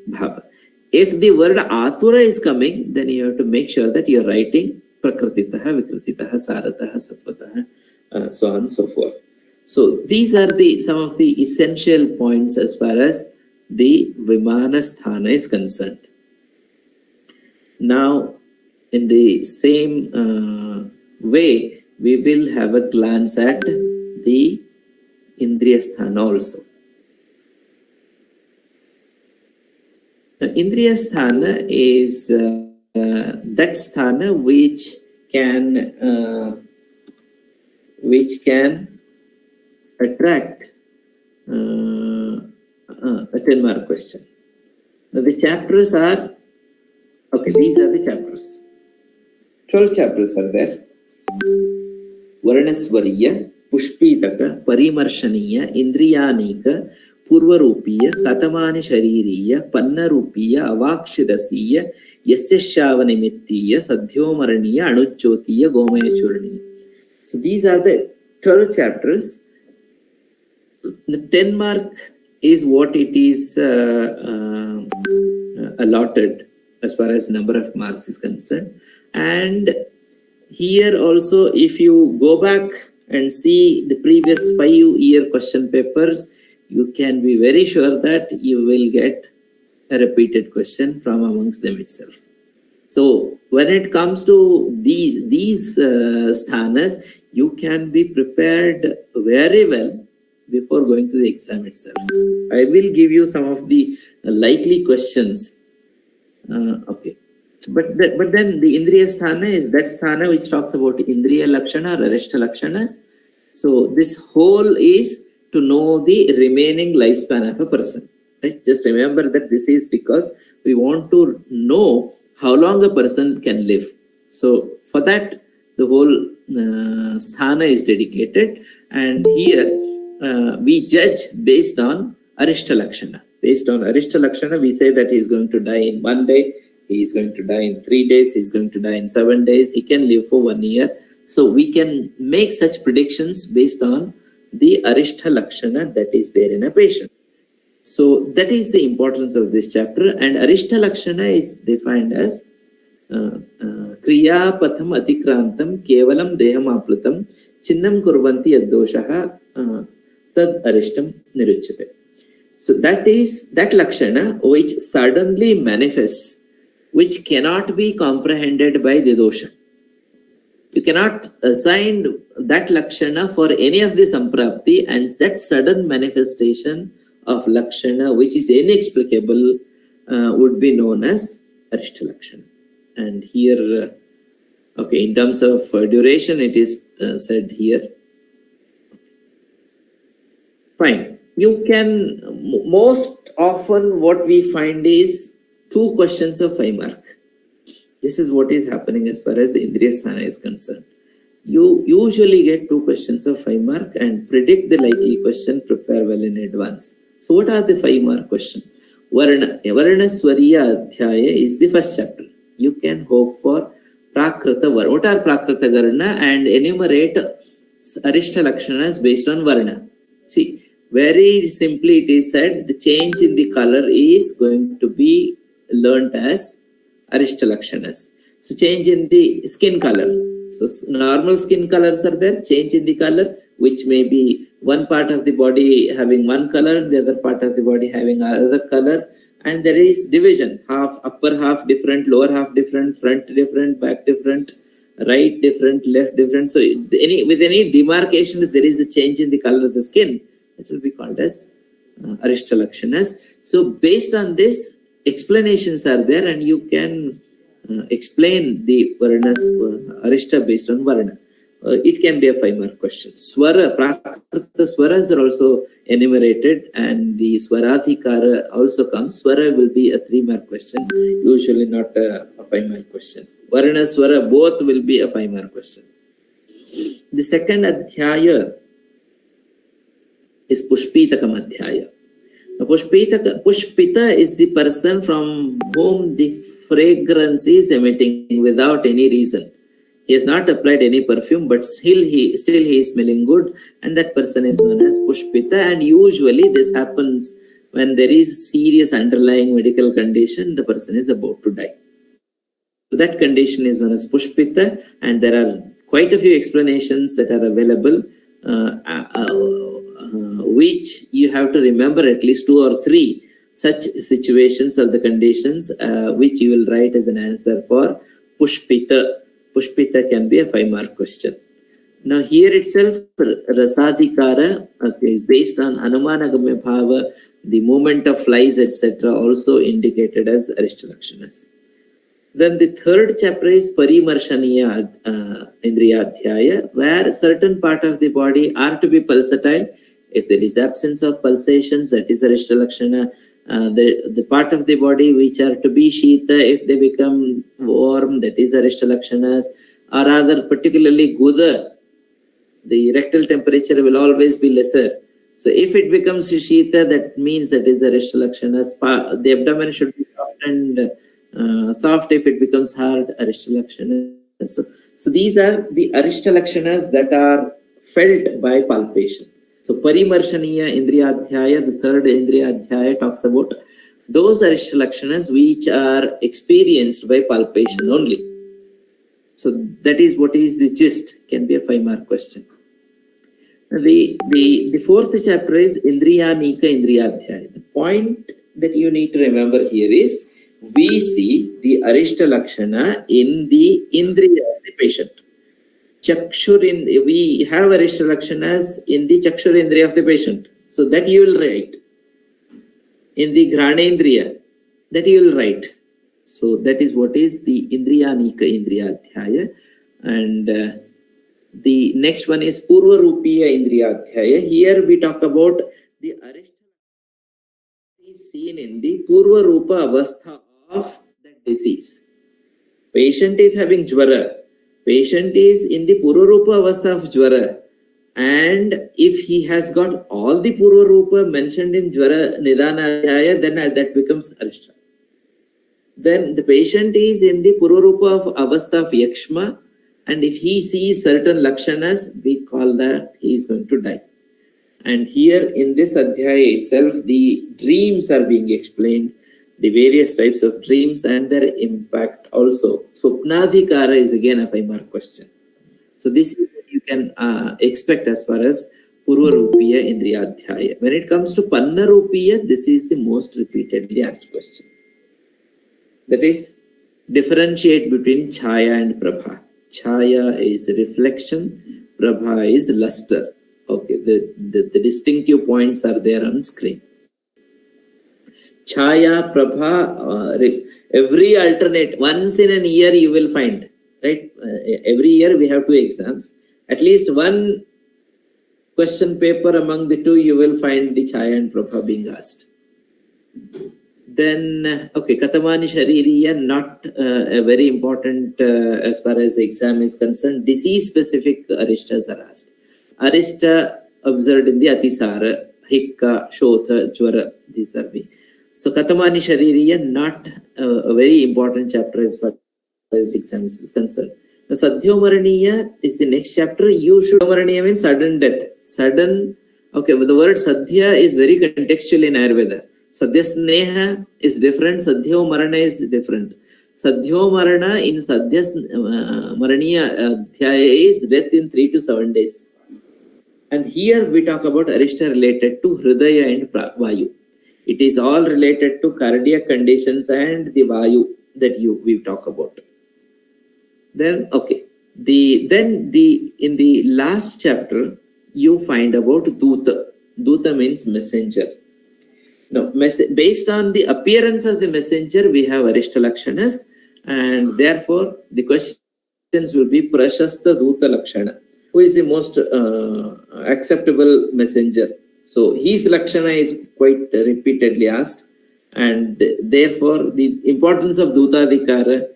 Bhava. If the word Atura is coming, then you have to make sure that you are writing Prakrititaha, Vikrititaha, Sarataha, Satvataha, so on and so forth. So these are some of the essential points as far as the Vimana Sthana is concerned. Now, in the same way, we will have a glance at the Indriya Sthana also. Now, Indriya Sthana is that Sthana which can attract a 10-mark question. Now the chapters are, okay, these are the chapters. 12 chapters are there. Varnaswariya, Pushpitaka, Parimarshaniya, Indriyanika, Purvarupiya, Katamani Shaririya, Pannarupiya, Avakshirasiya, Yasyashavanimittya, Sadhyomaraniya, Anuchotiya, Gomayachuraniya. So these are the 12 chapters. The 10-mark is what it is allotted as far as number of marks is concerned. And here also, if you go back and see the previous 5-year question papers, you can be very sure that you will get a repeated question from amongst them itself. So when it comes to these sthanas, you can be prepared very well before going to the exam itself. I will give you some of the likely questions. Okay. But then the Indriya Sthana is that Sthana which talks about Indriya Lakshana or Arishta Lakshanas. So this whole is to know the remaining lifespan of a person. Right? Just remember that this is because we want to know how long a person can live. So for that, the whole Sthana is dedicated. And here we judge based on Arishta Lakshana. Based on Arishta Lakshana, we say that he is going to die in 1 day. He is going to die in 3 days. He is going to die in 7 days. He can live for 1 year. So we can make such predictions based on the Arishta Lakshana that is there in a patient. So that is the importance of this chapter. And Arishta Lakshana is defined as Kriya Patham Atikrantam Kevalam Deham Aplutam Chinnam Kurvanti Yaddoshaha Tad Arishtam Niruchate. So that is that Lakshana which suddenly manifests, which cannot be comprehended by the dosha. You cannot assign that Lakshana for any of the Samprapti, and that sudden manifestation of Lakshana, which is inexplicable, would be known as Arishta Lakshana. And here, okay, in terms of duration, it is said here. Fine. You can, most often what we find is 2 questions of 5 mark. This is what is happening as far as Indriya Sthana is concerned. You usually get 2 questions of 5 mark and predict the likely question, prepare well in advance. So what are the 5 mark questions? Varna Swariya Adhyaya is the first chapter. You can hope for Prakrita Varna. What are Prakrita Varna? And enumerate Arishta Lakshanas based on Varna. See, very simply it is said the change in the color is going to be learnt as Arishta Lakshanas. So change in the skin color. So normal skin colors are there, change in the color, which may be one part of the body having one color, the other part of the body having another color, and there is division, half upper half different, lower half different, front different, back different, right different, left different. So with any demarcation, if there is a change in the color of the skin, it will be called as Arishta Lakshanas. So based on this, explanations are there, and you can explain the Varnas, Arishta based on Varna. It can be a 5-mark question. Swara, Prakrita Swaras are also enumerated, and the Swaradhikara also comes. Swara will be a 3-mark question, usually not a 5-mark question. Varna, Swara, both will be a 5-mark question. The second Adhyaya is Pushpitakam Adhyaya. Now, Pushpita is the person from whom the fragrance is emitting without any reason. He has not applied any perfume, but still he is smelling good, and that person is known as Pushpita. And usually this happens when there is serious underlying medical condition, the person is about to die. So that condition is known as Pushpita, and there are quite a few explanations that are available, which you have to remember at least 2 or 3 such situations of the conditions, which you will write as an answer for Pushpita. Pushpita can be a 5-mark question. Now here itself, Rasadhikara is based on Anumanagamya Bhava, the movement of flies, etc., also indicated as Arishta Lakshanas. Then the third chapter is Parimarshaniya Indriyadhyaya, where certain part of the body are to be pulsatile. If there is absence of pulsations, that is Arishta Lakshana. The part of the body which are to be Shita, if they become warm, that is Arishta Lakshanas. Or rather, particularly Guda, the rectal temperature will always be lesser. So if it becomes Shita, that means that is Arishta Lakshanas. The abdomen should be soft and soft. If it becomes hard, Arishta Lakshanas. So these are the Arishta Lakshanas that are felt by palpation. So Parimarshaniya Indriyadhyaya, the third Indriyadhyaya, talks about those Arishta Lakshanas which are experienced by palpation only. So that is what is the gist, can be a 5-mark question. The fourth chapter is Indriyanika Indriyadhyaya. The point that you need to remember here is, we see the Arishta Lakshana in the Indriya of the patient. We have Arishta Lakshanas in the Chakshurindriya of the patient. So that you will write. In the Granendriya, that you will write. So that is what is the Indriyanika Indriyadhyaya. And the next one is Poorvarupiya Indriyadhyaya. Here we talk about the Arishta is seen in the Poorvarupa Avastha of that disease. Patient is having Jvara. Patient is in the Purvarupa Avastha of Jvara, and if he has got all the Purvarupa mentioned in Jvara Nidana Adhyaya, then that becomes Arishta. Then the patient is in the Purvarupa of Avastha of Yakshma, and if he sees certain Lakshanas, we call that he is going to die. And here in this Adhyaya itself, the dreams are being explained, the various types of dreams and their impact also. Swapnadhikara is again a 5-mark question. So this is what you can expect as far as Purvarupiya Indriyadhyaya. When it comes to Pannarupiya, this is the most repeatedly asked question. That is, differentiate between Chaya and Prabha. Chaya is reflection, Prabha is luster. Okay, the distinctive points are there on screen. Chaya, Prabha, every alternate, once in a year you will find, right? Every year we have 2 exams. At least one question paper among the 2 you will find the Chaya and Prabha being asked. Then, okay, Katamani Shaririya, not a very important as far as the exam is concerned. Disease-specific Arishtas are asked. Arishta observed in the Atisara, Hikka, Shotha, Jvara, these are being. So Katamani Shaririya, not a very important chapter as far as exam is concerned. The Sadhyomaraniya is the next chapter. Maraniya means sudden death. Sudden, okay, but the word Sadhya is very contextual in Ayurveda. Sadhya Sneha is different, Sadhyo Marana is different. Sadhyo Marana in Sadhya Maraniya Adhyaya is death in 3 to 7 days. And here we talk about Arishta related to Hridaya and Vayu. It is all related to cardiac conditions and the Vayu that we talk about. Then okay, in the last chapter you find about Duta. Duta means messenger. Now, based on the appearance of the messenger, we have Arishta Lakshanas, and therefore the questions will be Prashasta Duta Lakshana. Who is the most acceptable messenger? So his Lakshana is quite repeatedly asked, and therefore the importance of Dutadikara.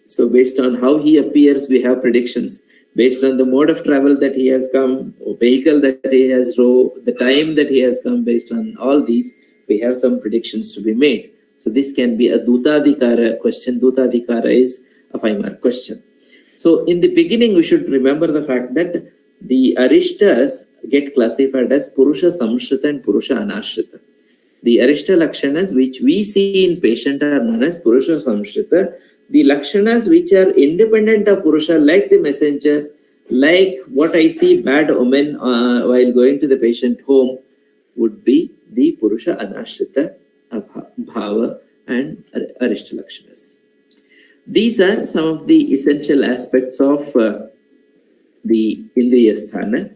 So based on how he appears, we have predictions. Based on the mode of travel that he has come, vehicle that he has drove, the time that he has come, based on all these, we have some predictions to be made. So this can be a Dutadikara question. Dutadikara is a 5-mark question. So in the beginning, we should remember the fact that the Arishtas get classified as Purusha Samshrita and Purusha Anashrita. The Arishta Lakshanas which we see in patient are known as Purusha Samshrita. The Lakshanas which are independent of Purusha, like the messenger, like what I see bad omen while going to the patient home, would be the Purusha Anashrita, Bhava and Arishta Lakshanas. These are some of the essential aspects of the Indriya Sthana.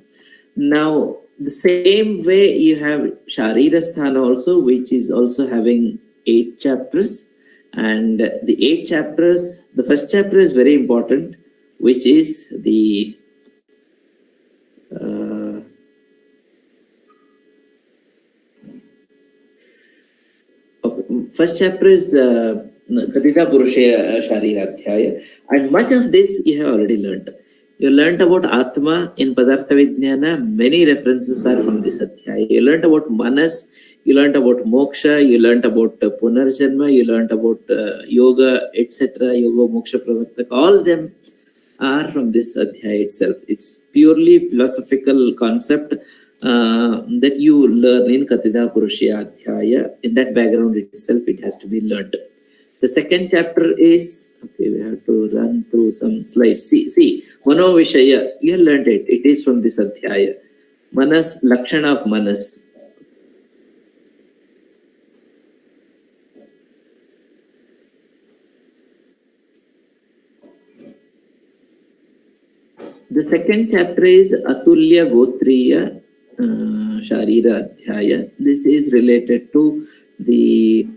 Now, the same way you have Sharira Sthana also, which is also having 8 chapters. And the 8 chapters, the first chapter is very important, which is the first chapter is Katita Purushaya Sharira Adhyaya, and much of this you have already learned. You learned about Atma in Padartha Vijnana. Many references are from this Adhyaya. You learned about Manas. You learned about Moksha. You learned about Punarjanma. You learned about Yoga, etc. Yoga, Moksha, Pravartaka. All of them are from this Adhyaya itself. It's purely philosophical concept that you learn in Katita Purushaya Adhyaya. In that background itself, it has to be learned. The second chapter is, okay, we have to run through some slides. See, Mano Vishaya, you have learned it. It is from this Adhyaya. Manas, Lakshana of Manas. The second chapter is Atulya Gotriya Sharira Adhyaya. This is related to the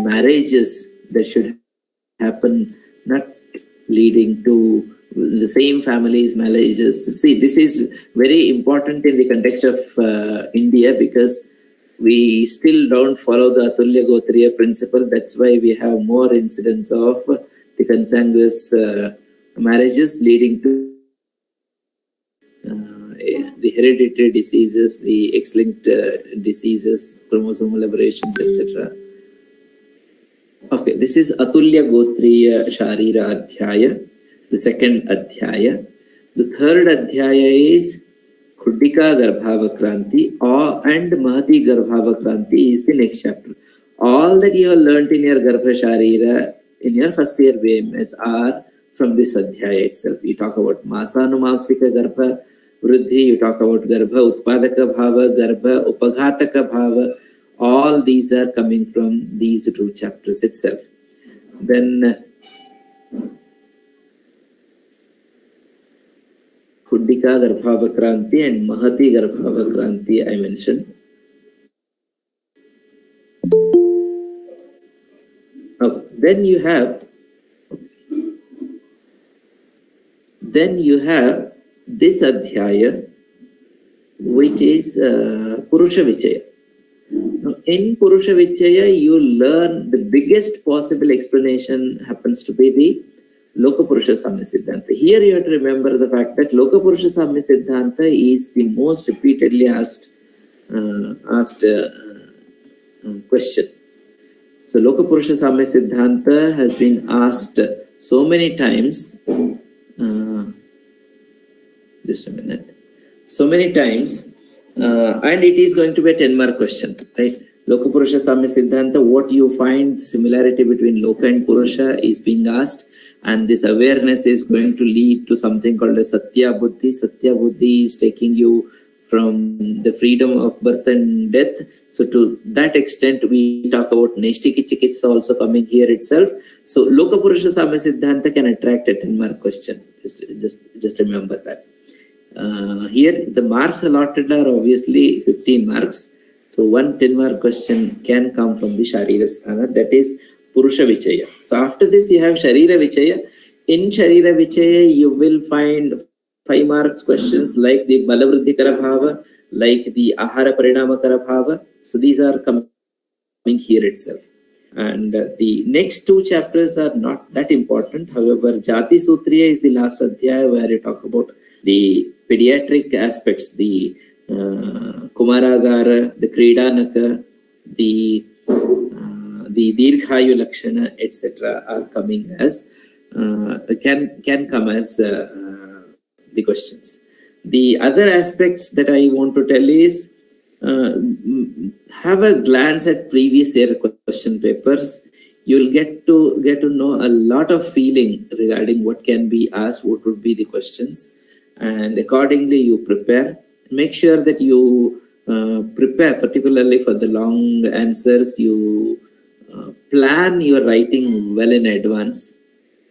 marriages that should happen, not leading to the same family's marriages. See, this is very important in the context of India, because we still don't follow the Atulya Gotriya principle. That's why we have more incidents of the consanguineous marriages leading to the hereditary diseases, the X-linked diseases, chromosomal aberrations, etc. Okay, this is Atulya Gotriya Sharira Adhyaya, the second Adhyaya. The third Adhyaya is Khuddika Garbhavakranti and Mahati Garbhavakranti is the next chapter. All that you have learnt in your Garbha Sharira in your first year BMS are from this Adhyaya itself. You talk about Masanumaksika Garbha Vriddhi, you talk about Garbha Utpadaka Bhava, Garbha Upaghataka Bhava. All these are coming from these 2 chapters itself. Then Khuddika Garbhavakranti and Mahati Garbhavakranti I mentioned. Then you have this Adhyaya, which is Purusha Vichaya. Now, in Purusha Vichaya, you learn the biggest possible explanation happens to be the Loka Purusha Samya Siddhanta. Here you have to remember the fact that Loka Purusha Samya Siddhanta is the most repeatedly asked question. So Loka Purusha Samya Siddhanta has been asked so many times. Just a minute. So many times, and it is going to be a 10-mark question, right? Loka Purusha Samya Siddhanta, what you find similarity between Loka and Purusha is being asked, And this awareness is going to lead to something called a Satya Buddhi. Satya Buddhi is taking you from the freedom of birth and death. So to that extent, we talk about Neshtiki Chikitsa also coming here itself. So Loka Purusha Samya Siddhanta can attract a 10-mark question. Just remember that. Here, the marks allotted are obviously 15 marks. So one 10-mark question can come from the Sharira Sthana, that is Purusha Vichaya. So after this, you have Sharira Vichaya. In Sharira Vichaya, you will find 5 marks questions like the Balavriddhi Karabhava, like the Ahara Parinama Karabhava. So these are coming here itself. And the next 2 chapters are not that important. However, Jati Sutriya is the last adhyaya where you talk about the pediatric aspects, the Kumaragara, the Kridanaka, the Dirghayu Lakshana, etc. are coming as can come as the questions. The other aspects that I want to tell is have a glance at previous year question papers. You'll get to know a lot of feeling regarding what can be asked, what would be the questions, and accordingly you prepare. Make sure that you prepare, particularly for the long answers. You plan your writing well in advance,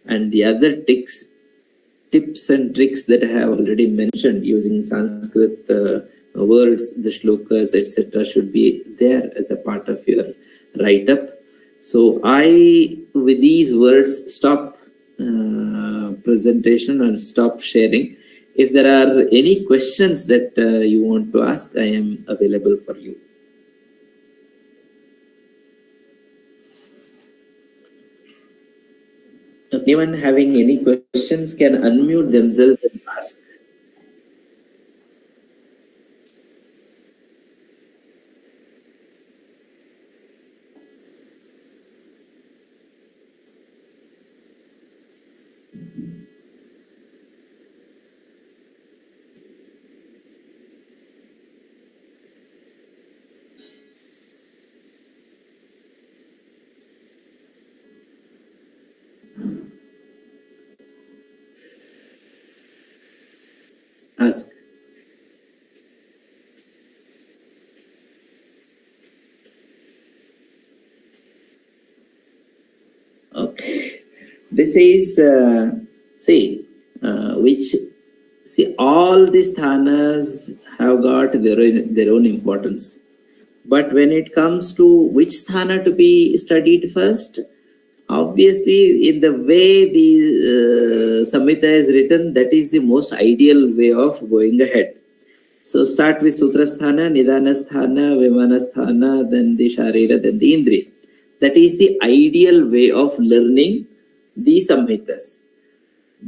and the other tips and tricks that I have already mentioned using Sanskrit words, the shlokas, etc. should be there as a part of your write-up. So I, with these words, stop presentation and stop sharing. If there are any questions that you want to ask, I am available for you. Anyone having any questions can unmute themselves and ask. Ask. Okay. This is all these sthanas have got their own importance. But when it comes to which sthana to be studied first, obviously, in the way the Samhita is written, that is the most ideal way of going ahead. So start with Sutra Sthana, Nidana Sthana, Vimana Sthana, then the Sharira, then the Indriya. That is the ideal way of learning the Samhitas.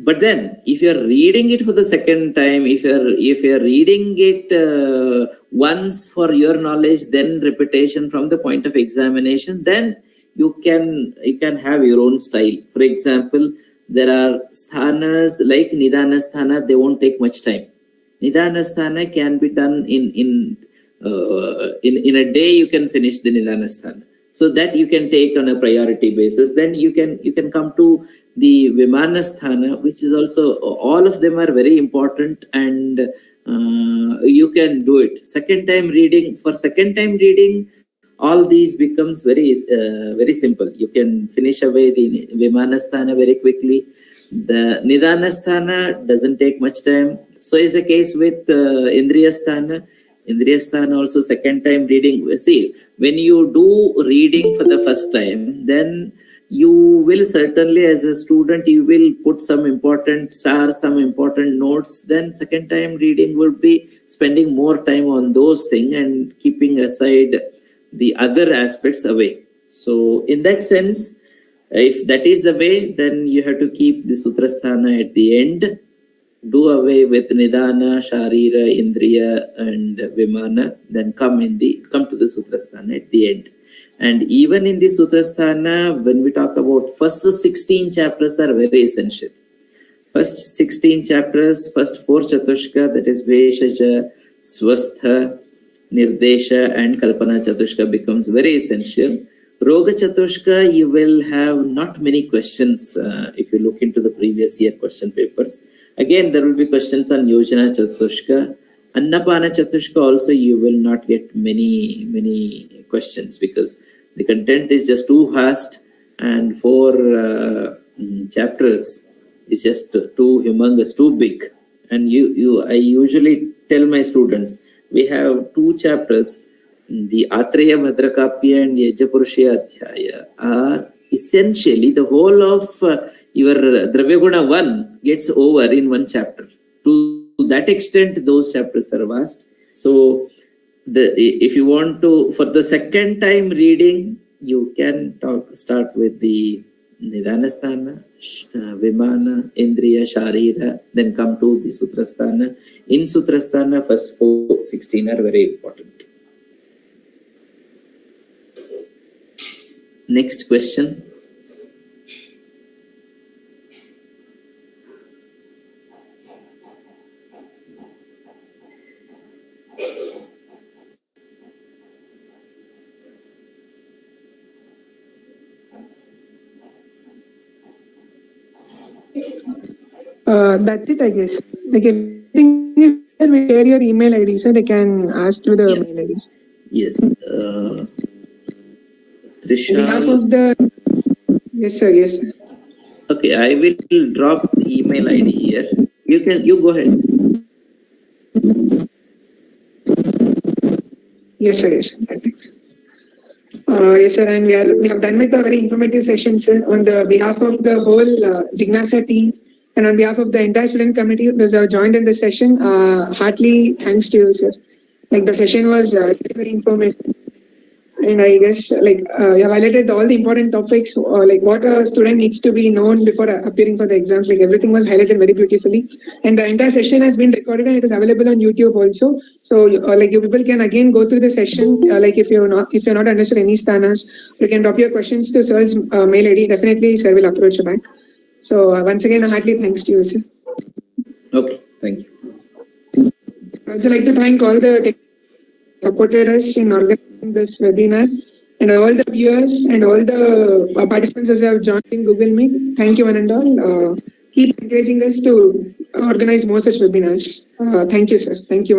But then, if you are reading it for the second time, if you are reading it once for your knowledge, then repetition from the point of examination, then you can have your own style. For example, there are sthanas like Nidana Sthana, they won't take much time. Nidana Sthana can be done in a day. You can finish the Nidana Sthana, so that you can take on a priority basis. Then you can come to the Vimana Sthana, which is also, all of them are very important, and you can do it. Second time reading, all these becomes very simple. You can finish away the Vimana Sthana very quickly. The Nidana Sthana doesn't take much time. So is the case with Indriya Sthana. Indriya Sthana also second time reading. See, when you do reading for the first time, then you will certainly, as a student, you will put some important stars, some important notes. Then second time reading will be spending more time on those things and keeping aside the other aspects away. So in that sense, if that is the way, then you have to keep the Sutra Sthana at the end. Do away with Nidana, Sharira, Indriya, and Vimana. Then come to the Sutra Sthana at the end. And even in the Sutra Sthana, when we talk about first 16 chapters are very essential. First 16 chapters, first 4 Chatushka, that is Veshaja, Swastha, Nirdesha, and Kalpana Chatushka becomes very essential. Roga Chatushka, you will have not many questions if you look into the previous year question papers. Again, there will be questions on Yojana Chatushka. Annapana Chatushka also you will not get many questions because the content is just too vast and 4 chapters is just too humongous, too big. And I usually tell my students, we have 2 chapters, the Atreya Bhadrakapya and Yajapurusha Adhyaya are essentially the whole of your Dravyaguna 1 gets over in 1 chapter. To that extent, those chapters are vast. So, if you want to, for the second time reading, you can start with the Nidhanasthana, Vimana, Indriya, Sharira, then come to the Sutrasthana. In Sutrasthana, first 16 are very important. Next question. That's it, I guess. Like, everything is we share your email ID, so they can ask through the mail ID. Yes. On behalf of the... Yes, sir. Yes, sir. Okay, I will drop the email ID here. You go ahead. Yes, sir. Yes, sir. Yes, sir. And we have done with a very informative session, sir, on the behalf of the whole Jignasa team and on behalf of the entire student committee those have joined in the session. Heartily thanks to you, sir. Like, the session was very informative. And I guess, like, you have highlighted all the important topics, like what a student needs to be known before appearing for the exams. Like, everything was highlighted very beautifully. And the entire session has been recorded and it is available on YouTube also. So, like, you people can again go through the session. Like, if you're not understood any sthanas, you can drop your questions to sir's mail ID. Definitely, sir will approach you back. So, once again, heartily thanks to you, sir. Okay, thank you. I would like to thank all the supported us in organizing this webinar and all the viewers and all the participants who have joined in Google Meet. Thank you one and all. Keep encouraging us to organize more such webinars. Thank you, sir. Thank you.